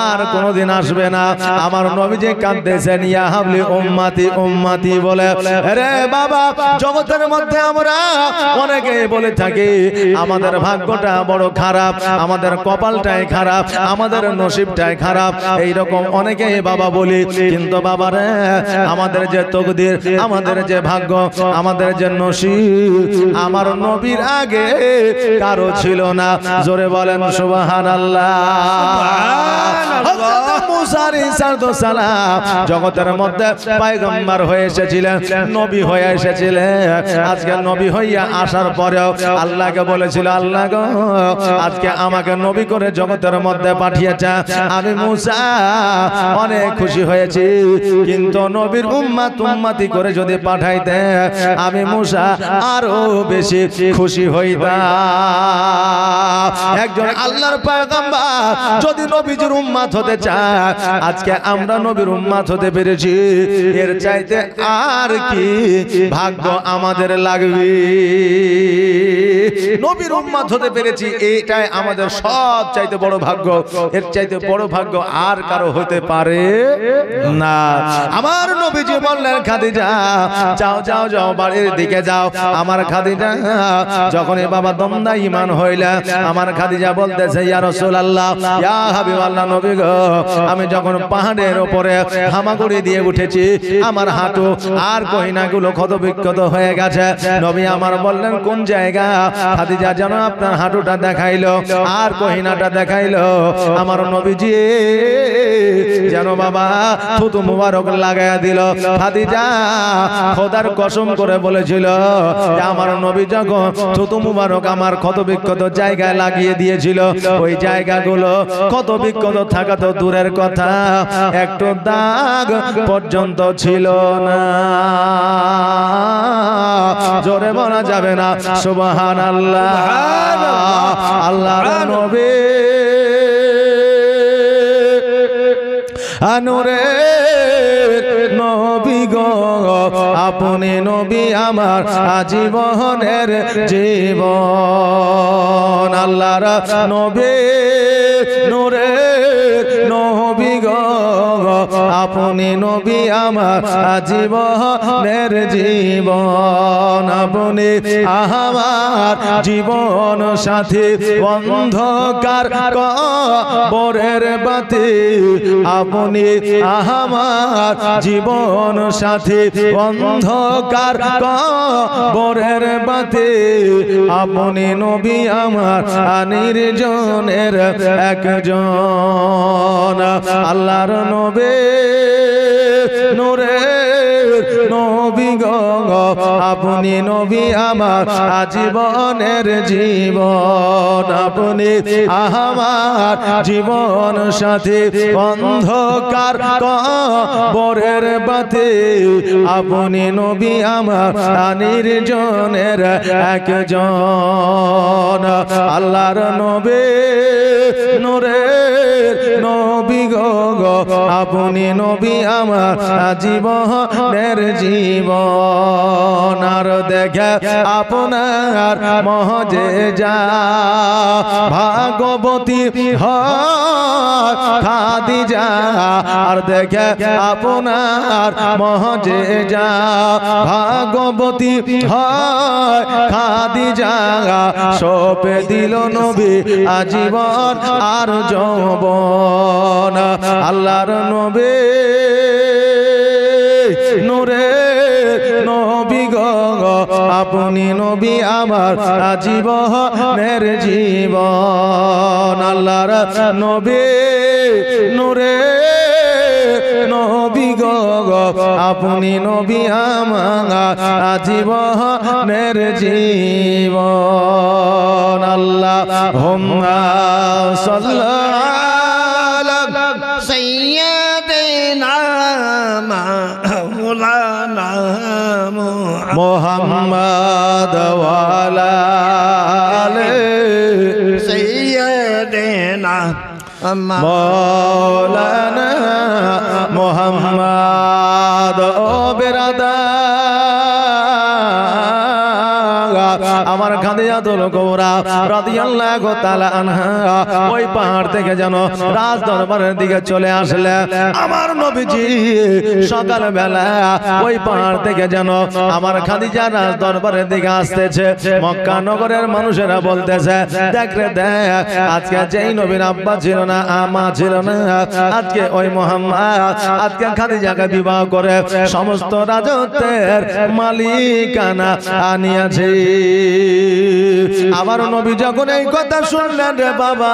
আর কোনদিন আসবে না। আমার নবীজি কাঁদতেছেন, ইয়া হাবলি উম্মতি উম্মতি বলে। রে বাবা, জগতের মধ্যে আমরা অনেকে বলে থাকি আমাদের ভাগ্যটা বড় খারাপ, আমাদের কপালটাই খারাপ, আমাদের নসিবটাই খারাপ, এইরকম অনেকে বাবা বলি। কিন্তু বাবা রে, আমাদের যে তকদির, আমাদের যে ভাগ্য, আমাদের যে নসিব, আমার নবীর আগে কারো ছিল না। জোরে বলেন সুবহানাল্লাহ। জগতের মধ্যে পয়গম্বর হয়ে এসেছিলেন, নবী হয়ে এসেছিলেন। আজকে নবী হইয়া আসার পরেও আল্লাহকে বলেছিল, আল্লাহ গো, আজকে আমাকে নবী করে জগতের মধ্যে পাঠিয়েছে। আমি মুসা অনেক খুশি হয়েছি, কিন্তু নবীর উম্মত উম্মতি করে যদি পাঠাইতে আমি মুসা আরো বেশি খুশি হইতাম। একজন আল্লাহর পয়গম্বর যদি নবীজির উম্মত হতে চায়, আজকে আমরা নবীর উম্মত হতে পেরেছি, এর চাইতে আর কি ভাগ্য আমাদের লাগবে। নবীর উম্মত হতে পেরেছি, এটাই আমাদের সব চাইতে বড় ভাগ্য। এর চাইতে বড় ভাগ্য আর কারো হতে পারে না। আমার নবীজি বললেন, খাদিজা, যাও যাও যাও, বাড়ির দিকে যাও। আমার খাদিজা যখন বাবা দমদা ঈমান হইলা, আমার খাদিজা বলতেছে, ইয়া রাসূলুল্লাহ, ইয়া হাবিবাল্লাহ, নবী গো, আমি যখন পাহাড়ের উপরে হামাগুড়ি দিয়ে উঠেছি, আমার হাঁটু আর কহিনাগুলো ক্ষত বিক্ষত হয়ে গেছে। নবী আমার বললেন, কোন জায়গা? খাদিজা যেন আপনার হাঁটুটা দেখাইলো আর কহিনাটা দেখাইলো। আমার নবীজি যেন বাবা থুতু মুবারক লাগায়া দিল। খাদিজা খোদার কসম করে বলেছিল, আমার নবী যখন থুতু মুবারক আমার ক্ষত বিক্ষত জায়গায় লাগিয়ে দিয়েছিল, ওই জায়গাগুলো ক্ষত বিক্ষত থাকা তো দূরের কথা, কথা একটু দাগ পর্যন্ত ছিল না। জোরে বলা যাবে না সুবহানাল্লাহ। আল্লাহর নবী আনুরে নবী গো আপনি নবী আমার আজীবনের জীবন। আল্লাহর নবী নূরে নবী গো আপনি নবী আমার আজীবনের জীবন। আপনি আমার জীবন সাথী অন্ধকার কবরের বাতি। আপনি আমার জীবন সাথী অন্ধকার কবরের বাতি। আপনি নবী আমার নির্জনের একজন। আল্লাহর নবী নূরে নবী গো আপনি নবী আমার আজীবনের জীবন। আপনি আমার জীবন সাথী অন্ধকার কবরের বাতি। আপনি নবী আমার নির্জনের একজন। আল্লাহর নবী নূরে নবী গো আপনি নবী আমার জীবনের জীবন। আর দেখে আপনার মহজেজা ভাগবতী খাদিজা। আর দেখে আপনার মহজেজা ভাগবতী খাদিজা। সপে দিল নবী আজীবন আর যৌবন। আল্লাহর নবী নূরে নবী গো আপনি নবী আমার আজীবনের জীবন। আল্লাহর নবী নূরে নবী গো আপনি নবী আমার আজীবনের জীবন। আল্লাহুম্মা সাল্লি سيدنا مولانا محمد وعلى آله سيدنا مولانا محمد ও বেরাদার আমার খাদিজাতুল কুবরা রাদিয়াল্লাহু তাআলা আনহা ওই পাহাড় থেকে যেন রাজ দরবারের দিকে চলে আসলে। আমার নবীজি সকাল বেলা ওই পাহাড় থেকে যেন আমার খাদিজা রাজ দরবারের দিকে আসতেছে। মক্কা নগরের মানুষেরা বলতেছে দেখ রে দেখ আজকে যেই নবীর আব্বা ছিল না আমা ছিল না আজকে ওই মুহাম্মদ আজকে খাদিজাকে বিবাহ করে সমস্ত রাজত্বের মালিকানা আনিয়াছে। আমার নবী যখন এই কথা শুনলেন রে বাবা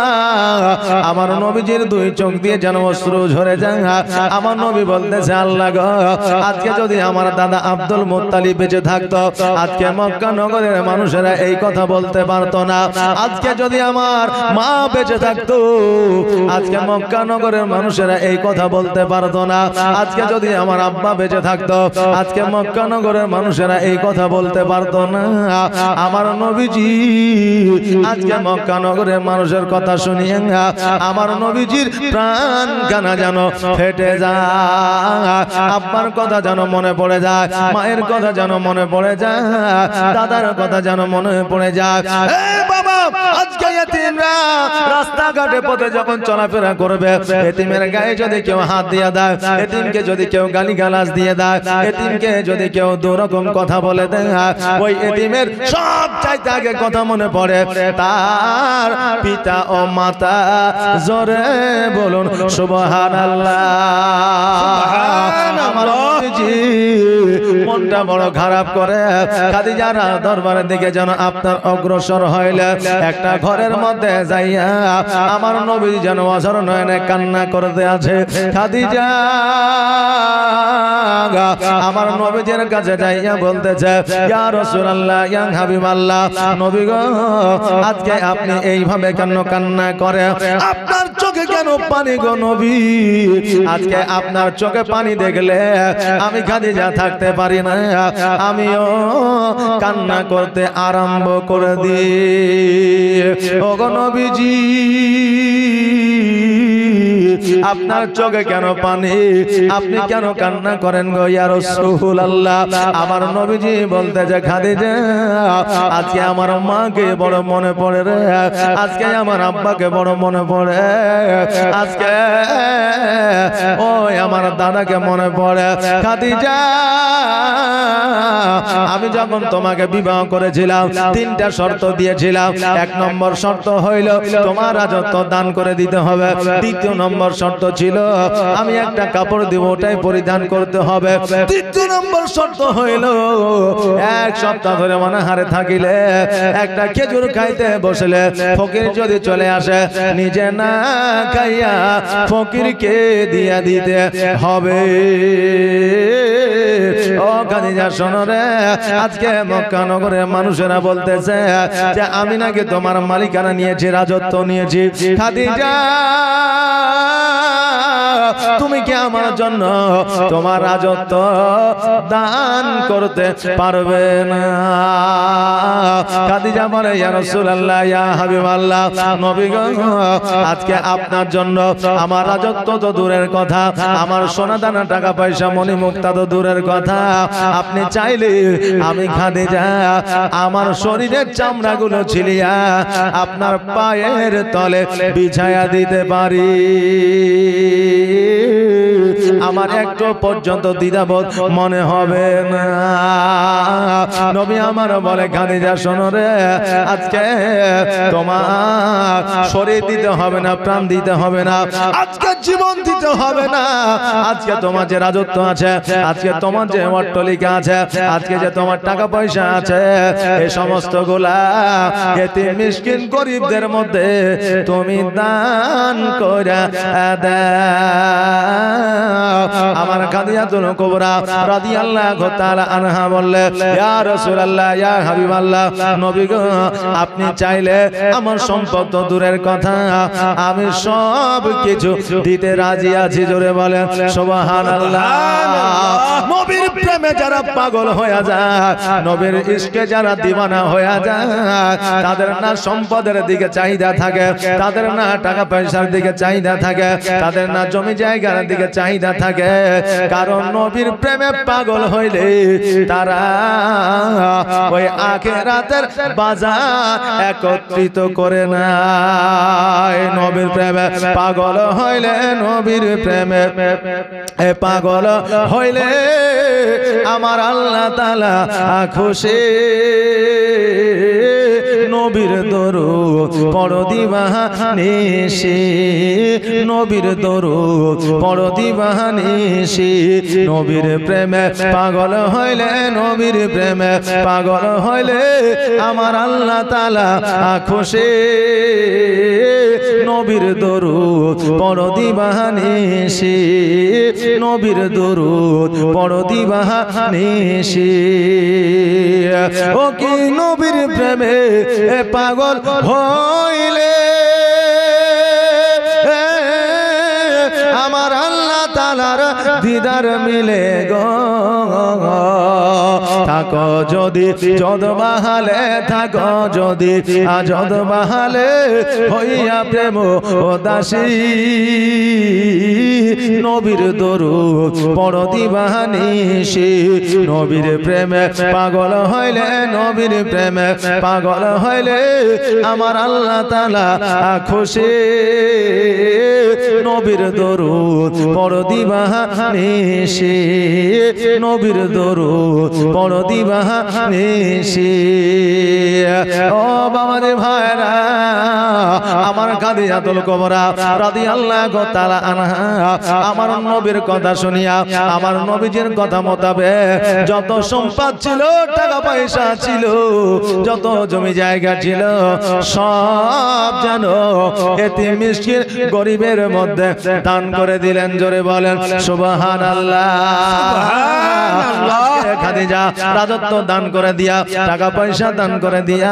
আমার নবীজির দুই চোখ দিয়ে যেন অশ্রু ঝরে যায়। আমার নবী বলতেছে আল্লাহ গো আজকে যদি আমার দাদা আব্দুল মুত্তালিব বেঁচে থাকতো আজকে মক্কা নগরের মানুষেরা এই কথা বলতে পারতো না। আজকে যদি আমার মা বেঁচে থাকতো আজকে মক্কা নগরের মানুষেরা এই কথা বলতে পারতো না। আজকে যদি আমার আব্বা বেঁচে থাকতো আজকে মক্কা নগরের মানুষেরা এই কথা বলতে পারতো না। আমার নবীজি আজকে মক্কা নগরের মানুষের কথা শুনিয়ে আমার নবীজির প্রাণ কানা যেন ফেটে যায়। আব্বার কথা যেন মনে পড়ে যায়, মায়ের কথা যেন মনে পড়ে যায়, দাদার কথা যেন মনে পড়ে যায়। বাবা আজকে এতিমরা রাস্তাঘাটে পথে যখন চলাফেরা করবে এতিমের গায়ে যদি কেউ হাত দিয়ে দেয়, এতিমকে যদি কেউ গালিগালাজ দিয়ে দেয়, এতিমকে যদি কেউ দুরকম কথা বলে দেয় ওই এতিমের সব চাইতে আগে কথা মনে পড়ে তার পিতা ও মাতা। জোরে বলুন সুবহানাল্লাহ। আমার নবীজি মনটা বড় খারাপ করে খাদিজার দরবারের দিকে যেন আপনার অগ্রসর হইলে একটা ঘরের মধ্যে যাইয়া আমার নবী যেন অঝর নয়নে কান্না করতে আছে। খাদিজা আমার নবীজির কাছে যাইয়া বলতেছে ইয়া রাসূলুল্লাহ ইয়া হাবিবাল্লাহ আল্লাহ নবী গো আজকে আপনি এইভাবে কেন কান্না করে আপনার চোখে কেন পানি গো নবী আজকে আপনার চোখে পানি দেখলে আমি খাদিজা থাকতে পারি না আমিও কান্না করতে আরম্ভ করে দিই ও গো নবীজি আপনার চোখে কেন পানি আপনি কেন কান্না করেন গো ইয়া রাসূলুল্লাহ আমার নবীজি বলতেছে খাদিজা আজকে আমার মাকে বড় মনে পড়ে রে আজকে আমার আব্বাকে বড় মনে পড়ে আজকে ওই আমার দাদাকে মনে পড়ে খাদিজা আমি যখন তোমাকে বিবাহ করেছিলাম তিনটা শর্ত দিয়েছিলাম এক নম্বর শর্ত হইল তোমার রাজত্ব দান করে দিতে হবে দ্বিতীয় নম্বর শর্ত ছিল আমি একটা কাপড় দিব ওটাই পরিধান করতে হবে তৃতীয় নম্বর শর্ত হইল এক সপ্তাহ ধরে অনাহারে থাকিলে একটা খেজুর খাইতে বসলে ফকির যদি চলে আসে নিজে না খাইয়া ফকিরকে দিয়া দিতে হবে ও খাদিজা শোনো রে আজকে মক্কা নগরের মানুষেরা বলতেছে যে আমি নাকি তোমার মালিকানা নিয়েছি রাজত্ব নিয়েছি খাদিজা তুমি কি আমার জন্য তোমার রাজত্ব দান করতে পারবে না খাদিজা বলে ইয়া রাসূলুল্লাহ ইয়া হাবিবাল্লাহ নবী গো আজকে আপনার জন্য আমার রাজত্ব তো দূরের কথা আমার সোনা দানা টাকা পয়সা মণি মুক্তা তো দূরের কথা আপনি চাইলে আমি খাদিজা আমার শরীরের চামড়াগুলো ছিলিয়া আপনার পায়ের তলে বিছায়া দিতে পারি আমার একটু পর্যন্ত দ্বিধাবোধ মনে হবে না নবী আমার বলে খাদিজা শোনো রে আজকে তোমার শরীর দিতে হবে না প্রাণ দিতে হবে না আজকে জীবন দিতে হবে না আজকে তোমার যে রাজত্ব আছে আজকে তোমার যে অট্টালিকা আছে আজকে যে তোমার টাকা পয়সা আছে এই সমস্ত গুলা এতিম মিসকিন গরিবদের মধ্যে তুমি দান করে আমার খাদিজাতুল কুবরা রাদিয়াল্লাহু তাআলা আনহা বললে ইয়া রাসূলুল্লাহ ইয়া হাবিবাল্লাহ নবী গো আপনি চাইলে আমার সম্পদ তো দূরের কথা আমি সব কিছু দিতে রাজি আছি জোরে বলেন সুবহানাল্লাহ নবীর প্রেমে যারা পাগল হয়ে যায় নবীর ইশকে যারা দিওয়ানা হয়ে যায় তাদের না সম্পদের দিকে চাহিদা থাকে তাদের না টাকা পয়সার দিকে চাহিদা থাকে তাদের না জমি জায়গার দিকে চাহিদা থাকে কারণ নবীর প্রেমে পাগল হইলে তারা ওই আখিরাতের বাজার একত্রিত করে না নবীর প্রেমে পাগল হইলে নবীর প্রেমে পাগল হইলে আমার আল্লাহ তাআলা খুশি নবীর দরুদ পড়ো দিবানিশি নবীর দরুদ পড়ো দিবানিশি নবীর প্রেমে পাগল হইলে নবীর প্রেমে পাগল হইলে আমার আল্লাহ তাআলা খুশি নবীর দরুদ পড়ো দিবানিশি নবীর দরুদ পড়ো দিবানিশি ও কি নবীর প্রেমে পাগল হইলে আমার আল্লাহ তাআলার দিদার মিলে গো থাকো যদি যদ বাহালে থাকো যদি আজদ বাহালে হইয়া প্রেম ও দাসী নবীর দরুদ পড়ো দিবানিশি নবীর প্রেমে পাগল হইলে নবীর প্রেমে পাগল হইলে আমার আল্লাহ তাআলা খুশি নবীর দরুদ পড়ো দিবানিশি নবীর দরুদ পড়ো দিবানিশি ও বাবারে ভাইরা আমার খাদিজাতুল কুবরা রাদিয়াল্লাহু তাআলা আনহা আমার নবীর কথা শুনিয়া আমার নবীজির কথা মোতাবেক যত সম্পদ ছিল টাকা পয়সা ছিল যত জমি জায়গা ছিল সব যেন এতিম মিসকিন গরিবের মধ্যে দান করে দিলেন জোরে বলেন সুবহানাল্লাহ সুবহানাল্লাহ খাদিজা রাজত্ব দান করে দিয়া, টাকা পয়সা দান করে দিয়া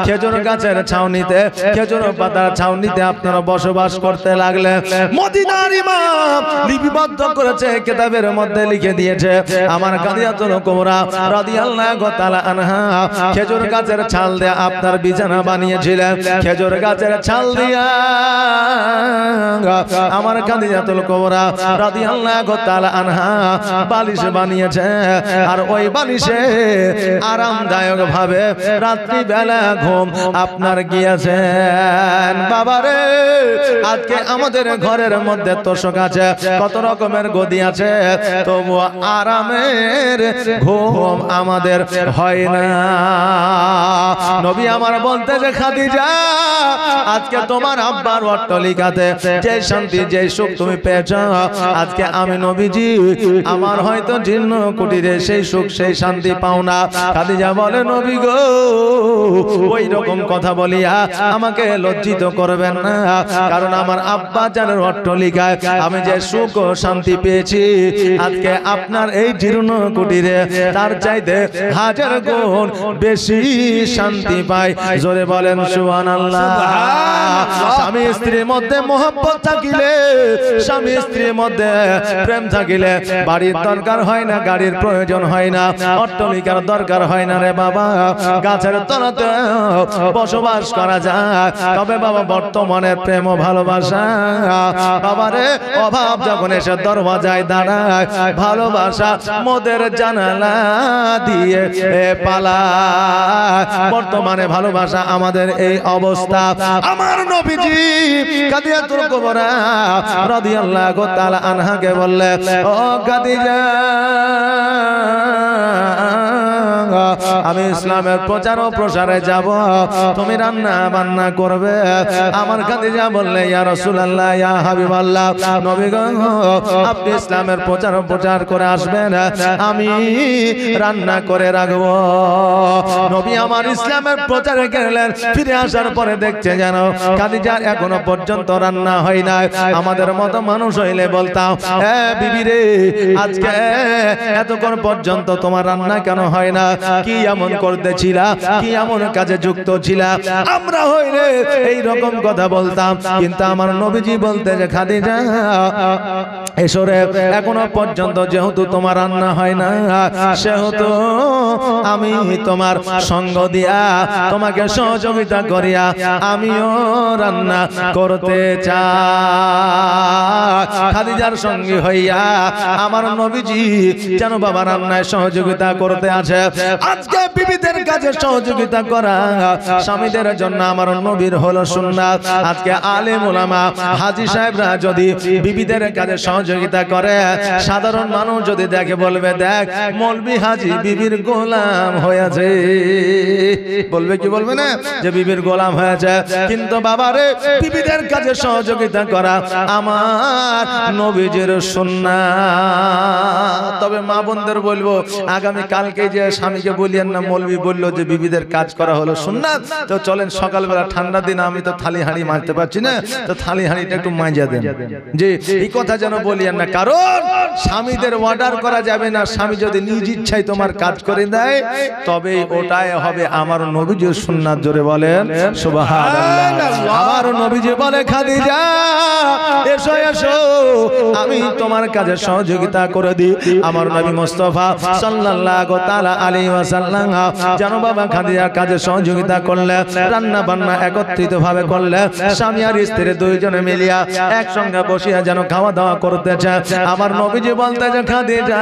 খেজুর গাছের ছাউনিতে, খেজুর পাতার ছাউনিতে আপনারা বসবাস করতে লাগলেন। মদিনার ইমাম লিপিবদ্ধ করেছে, কিতাবের মধ্যে লিখে দিয়েছে, আমার খাদিজাতুল কুবরা রাদিয়াল্লাহু তাআলা আনহা খেজুর গাছের ছাল দিয়ে আপনার বিছানা বানিয়েছিলেন। খেজুর গাছের ছাল দিয়া আমার খাদিজাতুল কুবরা রাদিয়াল্লাহু তাআলা আনহা বালিশ বানিয়েছে, আর ওই বালিশে আরামদায়ক ভাবে রাত্রি বেলা ঘুম আপনার গিয়েছেন। বাবারে, আজকে আমাদের ঘরের মধ্যে তোষক আছে, কত রকমের গদি আছে, তবু আরামের ঘুম আমাদের হয় না। নবী আমার বলতে যে খাদিজা, আজকে তোমার আব্বার অট্টালিকাতে যে শান্তি যে সুখ তুমি পেয়েছ, আজকে আমি নবীজি আমার হয়তো জীর্ণ কুটিরে সেই সুখ সেই শান্তি পাও না। খাদিজা বলে, নবী গো, ওই রকম কথা বলিয়া আমাকে লজ্জিত করবেন না, কারণ আমার আব্বা জানের অট্টালিকায় আমি যে সুখ ও শান্তি পেয়েছি, আজকে আপনার এই জীর্ণ কুটিরে তার চাইতে হাজার গুণ বেশি শান্তি পাই। জোরে বলেন সুবহানাল্লাহ। স্বামী স্ত্রীর মধ্যে মহব্বত থাকিলে, স্বামী স্ত্রীর মধ্যে প্রেম থাকিলে বাড়ির দরকার হয় না, গাড়ির প্রয়োজন হয় না, অট্টালিকার দরকার হয় না রে বাবা, গাছের তলাতে বসবাস করা যায়। তবে বাবা বর্তমানে প্রেম ও ভালোবাসা, বাবারে অভাব যখন এসে দরওয়াজায় দাঁড়ায়, ভালোবাসা মোদের জানালা দিয়ে পালায়। বর্তমানে ভালোবাসা আমাদের এই অবস্থা। আমার নবীজি খাদিজাতুল কুবরা রাদিয়াল্লাহু তাআলা আনহাকে বললে, ও খাদিজা, আমি ইসলামের প্রচার ও প্রসারে যাব, তুমি রান্না বান্না করবে। আমার খাদিজা বললে, ইয়া রাসূলুল্লাহ, ইয়া হাবিবাল্লাহ, নবী গো, আপনি ইসলামের প্রচার ও প্রচার করে আসবেন, আমি রান্না করে রাখবো। নবী আমার ইসলামের প্রচারে গেলেন, ফিরে আসার পরে দেখছে যেন খাদিজার এখনো পর্যন্ত রান্না হয় না। আমাদের মতো মানুষ হইলে বলতাম, বিবি রে, আজকে এতক্ষণ পর্যন্ত তোমার রান্না কেন হয় না? কি এমন করতেছিলা, কি এমন কাজে যুক্ত ছিলা? আমরা হইলে এই রকম কথা বলতাম, কিন্তু আমার নবীজি বলতে যে, খাদিজা, এসরে এখনো পর্যন্ত যেহেতু তোমার রান্না হয় না, সেহেতু আমি তোমার সঙ্গ দিয়া, তোমাকে সহযোগিতা করিয়া আমিও রান্না করতে চাই। খাদিজার সঙ্গী হইয়া আমার নবীজি যেন বাবা রান্নায় সহযোগিতা করতে আছে। আজকে বিবিদের কাজে সহযোগিতা করা স্বামীদের জন্য আমার নবীর হলো সুন্নাত। আজকে আলেম ওলামা হাজী সাহেবরা যদি বিবিদের কাজে সহযোগিতা করে, সাধারণ মানুষ যদি দেখে বলবে, দেখ মৌলবি হাজী বিবির গোলাম হয়েছে। বলবে কি বলবে না যে বিবির গোলাম হয়েছে? কিন্তু বাবারে, বিবিদের কাজে সহযোগিতা করা আমার নবীজির সুন্নাত। তবে মা বোনদের বলবো, আগামী কালকে যে স্বামীকে বলিয়েন না, মৌলবি বললো যে বিবিদের কাজ করা হলো সুন্নাত, তো চলেন সকালবেলা, ঠান্ডা দিন আমি তো থালি হাঁড়ি মাজতে পারছি না, তো থালি হাঁড়িটা একটু মাজা দেন। যে এই কথা যেন বলিয়েন না, কারণ স্বামীদের অর্ডার করা যাবে না। স্বামী যদি নিজ ইচ্ছায় তোমার কাজ করে দেয়, তবে ওটাই হবে আমার নবীজির সুন্নাত। জোরে বলেন সুবহানাল্লাহ। আমার নবীজি বলে, খাদিজা, এসো এসো, আমি তোমার কাজে সহযোগিতা করে দিই। আমার নবী মুস্তাফা সাল্লাল্লাহু তাআলা আলাইহি ওয়াসাল্লাম যেন বাবা খাদিজার কাজে সহযোগিতা করলে, রান্না বান্না একত্রিত ভাবে করলে, স্বামী আর স্ত্রী দুইজনে মিলিয়া একসঙ্গে বসিয়া যেন খাওয়া দাওয়া করতেছে। আমার নবীজি বলতে যে, খাদিজা,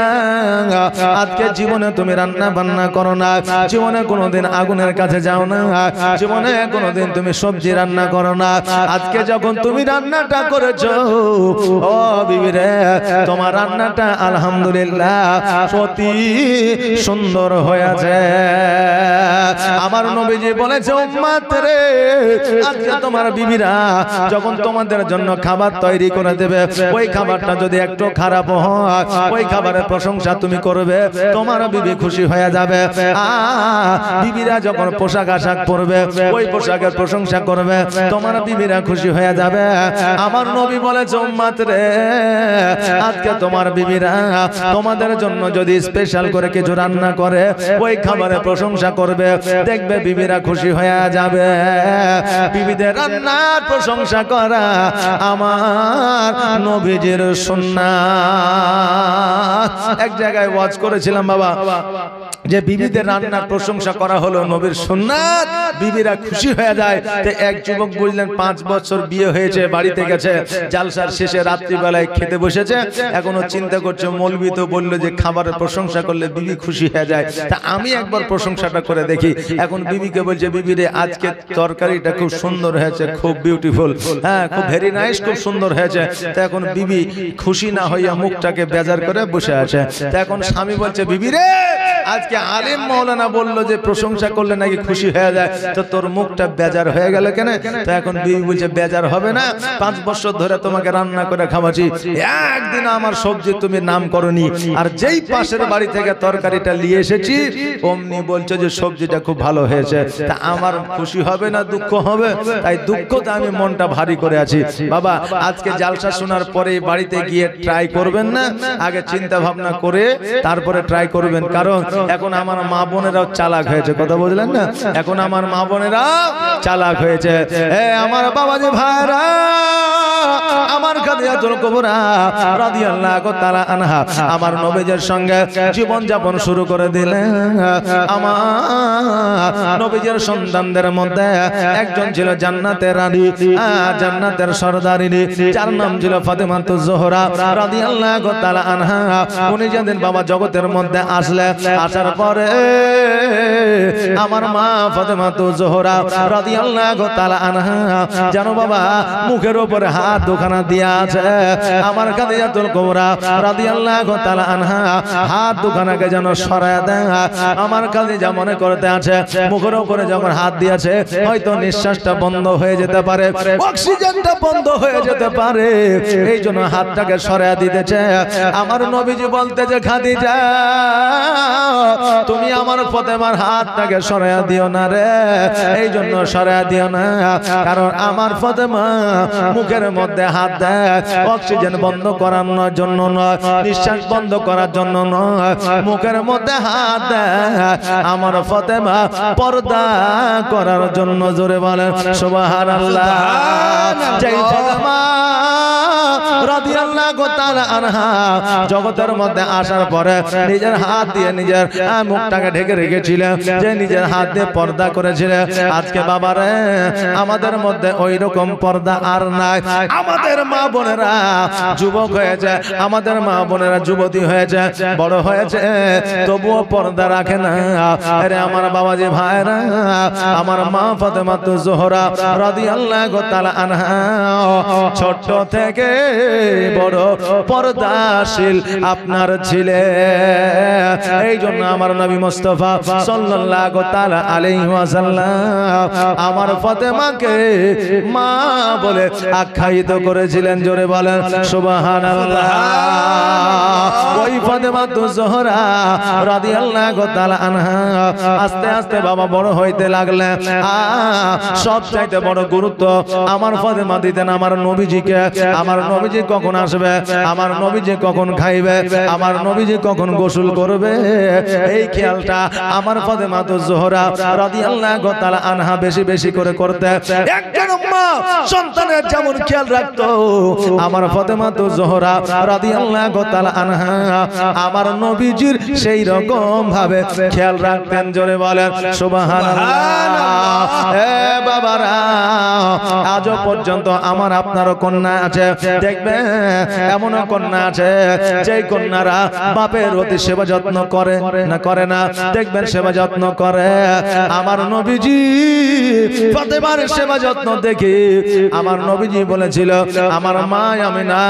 আজকে জীবনে তুমি রান্না বান্না করো না, জীবনে কোনোদিন আগুনের কাছে যাও না, জীবনে কোনোদিন তুমি সবজি রান্না করো না। আজকে যখন তুমি রান্নাটা করেছো, ও বিবি রে, তোমার রান্নাটা আলহামদুলিল্লাহ অতি সুন্দর হয়েছে। আমার নবীজি বলেছে, উম্মত রে, আজকে তোমার বিবিরা যখন তোমাদের জন্য খাবার তৈরি করে দেবে, ওই খাবারটা যদি একটু খারাপ হয়, ওই খাবারের প্রশংসা তুমি করবে, তোমার বিবি খুশি হয়ে যাবে। বিবিরা যখন পোশাক আশাক পরবে, ওই পোশাকের প্রশংসা করবে, তোমার বিবিরা খুশি হয়ে যাবে। আমার নবী বলেছে, উম্মত রে, আজকে তোমার বিবিরা তোমাদের জন্য যদি স্পেশাল করে কিছু রান্না করে ওই খাবারের প্রশংসা করবে, দেখবে বিবিরা খুশি হয়ে যাবে। বিবিদের রান্নার প্রশংসা করা আমার নবীজির সুন্নাত। এক জায়গায় ওয়াজ করেছিলাম বাবা যে বিবিদের রান্নার প্রশংসা করা হলো নবীর সুন্নাত, বিবিরা খুশি হয়ে যায়। তো এক যুবক বললেন 5 বছর বিয়ে হয়েছে, বাড়িতে গেছে, জালসার শেষে রাত্রিবেলায় খেতে বসেছে, এখনো চিন্তা করছে মৌলবি তো বললো যে খাবারের প্রশংসা করলে বিবি খুশি হয়ে যায়, তা আমি একবার প্রশংসাটা করে দেখি। এখন বিবিকে বলছে, বিবি রে আজকে তরকারিটা খুব সুন্দর হয়েছে, খুব বিউটিফুল, হ্যাঁ খুব ভেরি নাইস, খুব সুন্দর হয়েছে। তো এখন বিবি খুশি না হইয়া মুখটাকে বেজার করে বসে আছে। তো এখন স্বামী বলছে, বিবি রে আজকে আলিম মাওলানা বললো যে প্রশংসা করলে নাকি খুশি হয়ে যায়, তো তোর মুখটা বেজার হয়ে গেল কেন? তো এখন বিবি বলছে, বেজার হবে না, 5 বছর ধরে তোমাকে রান্না করে খাওয়াচ্ছি, একদিন আমার সবজি তুমি নাম করনি, আর যেই পাশের বাড়ি থেকে তরকারিটা নিয়ে এসেছি অমনি বলছো যে সবজিটা খুব ভালো হয়েছে, তা আমার খুশি হবে না দুঃখ হবে? তাই দুঃখতে আমি মনটা ভারী করে আছি। বাবা আজকে জালসা শোনার পরে বাড়িতে গিয়ে ট্রাই করবেন না, আগে চিন্তা ভাবনা করে তারপরে ট্রাই করবেন, কারণ এখন আমার মা বোনেরাও চালাক হয়েছে, কথা বুঝলেন না? এখন আমার মা বোনেরা চালাক হয়েছে। আমার বাবা যে ভাইরা, আমার খাদিজাতুল কুবরা রাদিয়াল্লাহু তাআলা আনহা আমার নবীজির সঙ্গে জীবন যাপন শুরু করে দিলেন। আমার নবীজির সন্তানদের মধ্যে একজন ছিল জান্নাতের রানী, জান্নাতের সরদারিনী, যার নাম ছিল ফাতেমাতুজ জোহরা রাদিয়াল্লাহু তাআলা আনহা। উনি যেদিন বাবা জগতের মধ্যে আসলে, আসার পরে আমার মা ফাতেমাতুজ জোহরা রাদিয়াল্লাহু তাআলা আনহা জানো বাবা মুখের উপরে হাত দুখানা দিয়া আছে। আমার খাদিজাতুল কুবরা রাদিয়াল্লাহু তাআলা আনহা হাত দুখানাকে যেন সরায় দেয়। আমার খাদিজা মনে করতে আছে মুখের উপরে যখন হাত দিয়েছে হয়তো নিঃশ্বাসটা বন্ধ হয়ে যেতে পারে, অক্সিজেনটা বন্ধ হয়ে যেতে পারে, এই জন্য হাতটাকে সরায় দিতেছে। আমার নবীজি বলতেছে, খাদিজা তুমি আমার ফাতেমার হাতটাকে সরায় দিও না রে, এই জন্য সরায় দিও না, কারণ আমার ফাতেমা মুখের মধ্যে হাত দেয় অক্সিজেন বন্ধ করানোর জন্য নয়, নিঃশ্বাস বন্ধ করার জন্য নয়, মুখের মধ্যে হাত দেয় আমার ফাতেমা পর্দা করার জন্য। জোরে বলেন সুবহানাল্লাহ। যেই ফাতেমা রাদিয়াল্লাহু তাআলা আনহা জগতের মধ্যে আসার পরে নিজের হাত দিয়ে নিজের মুখটাকে ঢেকে রেখেছিলেন, যে নিজের হাত দিয়ে পর্দা করেছিলেন, আজকে বাবারে আমাদের মধ্যে ওই রকম পর্দা আর নাই। আমাদের মা বোনেরা যুবক হয়েছে, আমাদের মা বোনেরা যুবতী হয়েছে, বড় হয়েছে, তবুও পর্দা রাখে না। আরে আমার বাবাজি ভাইরা, আমার মা ফাতেমাতুজ জোহরা রাদিয়াল্লাহু তাআলা আনহা ছোট থেকে বড় পর্দাশীল আপনার ছিলেন। এই জন্য আমার নবী মুস্তাফা সাল্লাল্লাহু তাআলা আলাইহি ওয়াসাল্লাম আমার ফাতেমাকে মা বলে আখ্যায়িত করেছিলেন। জোরে বলেন সুবহানাল্লাহ। ওই ফাতেমাতুজ জোহরা রাদিয়াল্লাহু তাআলা আনহা আস্তে আস্তে বাবা বড় হইতে লাগলেন। সবচাইতে বড় গুরুত্ব আমার ফাতেমা দিতেন আমার নবীজিকে। আমার নবীজি কখন আসবে, আমার নবীজি কখন খাইবে, আমার নবীজি কখন গোসল করবে, এই খেয়ালটা আমার ফাতেমাতুজ জোহরা রাদিয়াল্লাহু তাআলা আনহা বেশি বেশি করে করতে। একজন মা সন্তানের যেমন খেয়াল রাখতো, আমার ফাতেমাতুজ জোহরা রাদিয়াল্লাহু তাআলা আনহা আমার নবীজির সেই রকম ভাবে খেয়াল রাখতেন। জোরে বলেন সুবহানাল্লাহ। এ বাবারা, আজও পর্যন্ত আমার আপনারও কন্যা আছে, দেখবে এমনও কন্যা আছে যেই কন্যারা বাপের অতি সেবা যত্ন করে না, করে না, দেখবেন সেবা যত্ন করে। আমার নবীজি ফাতেমার সেবা যত্ন দেখি আমার নবীজি বলেছিল, আমার মা আমিনা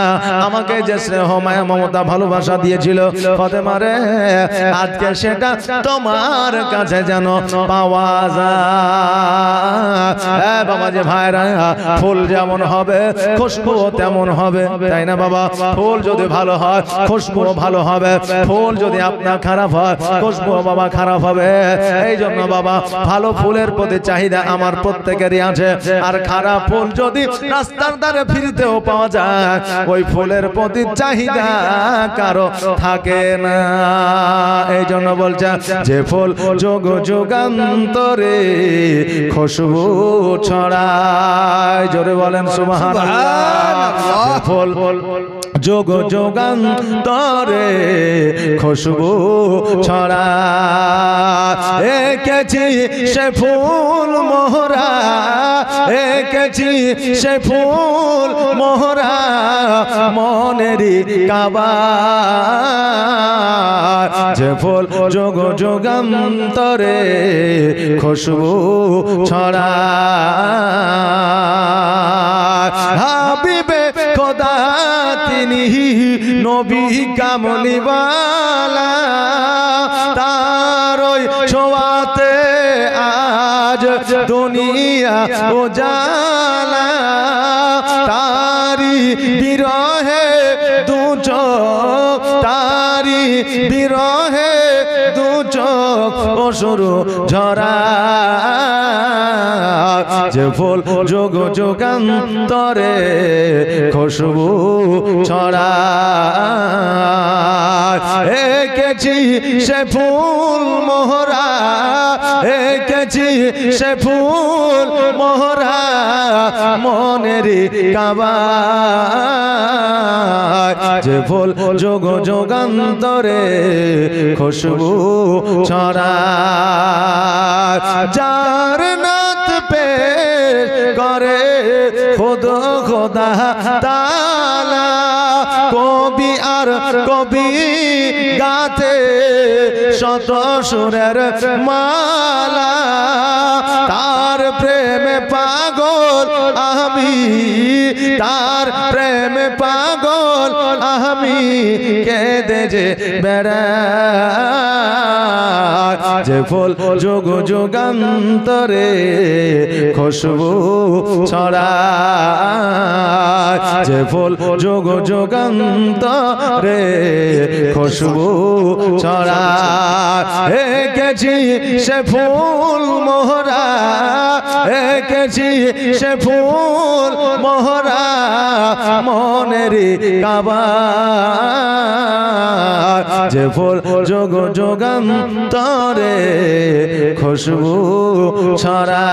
আমাকে যে স্নেহ মায়া মমতা ভালোবাসা দিয়েছিল ফাতেমারে, আজকে সেটা তোমার কাছে যেন পাওয়া যায়। বাবা যে ভাইরা, ফুল যেমন হবে খুশবু তেমন হবে, তাই না বাবা? ফুল যদি ভালো হয় খুশবু ভালো হবে, ফুল যদি আপনার খারাপ হয় খুশবু বাবা খারাপ হবে। এই জন্য বাবা ভালো ফুলের প্রতি চাহিদা আমার প্রত্যেকেরই আছে, আর খারাপ ফুল যদি রাস্তার ধারে ফিরতেও পাওয়া যায় ওই ফুলের প্রতি চাহিদা কারো থাকে না। এই জন্য বলছে যে ফুল যোগ যুগান্তরে খুশবু ছড়ায়, জোরে বলেন সুবহানাল্লাহ। ফুল যোগ যুগান্তরে খুশবু ছড়ায়, এঁকেছি সে ফুল মোহরা, এঁকেছি সে ফুল মোহরা মনেরই কাবা, যে ফুল যোগ যুগান্তরে খুশবু ছড়ায়। হাবিবে খোদা তিনি নবী কামলিওয়ালা, তার ওই ছোঁয়াতে আজ দুনিয়া উজালা, তারি বিরহে দু চোখ, তারি বিরহে দু চোখ অসুরু ঝরা, যে ফুল যোগ যুগান্তরে খুশবু ছড়ায়, এঁকেছি সে ফুল মোহরা, এঁকেছি সে ফুল মোহরা মনেরই কাবা, যে ফুল যোগ যুগান্তরে খুশবু ছড়ায়। যার নাত পেশ করে খুদ খোদা তাআলা, কবি আর কবি গাতে শত সুরের মালা, তার প্রেমে পাগল আমি, তার প্রেমে পাগল আমি কেঁদে যে বেড়াই, যে ফুল যোগ যুগান্তরে খুশবু ছড়ায়, যে ফুল যোগ যুগান্তরে খুশবু ছড়ায়, এঁকেছি সে ফুল মোহরা, এঁকেছি সে ফুল মোহরা মনেরই কাবা, যে ফুল যোগ যুগান্তরে খুশবু ছড়ায়।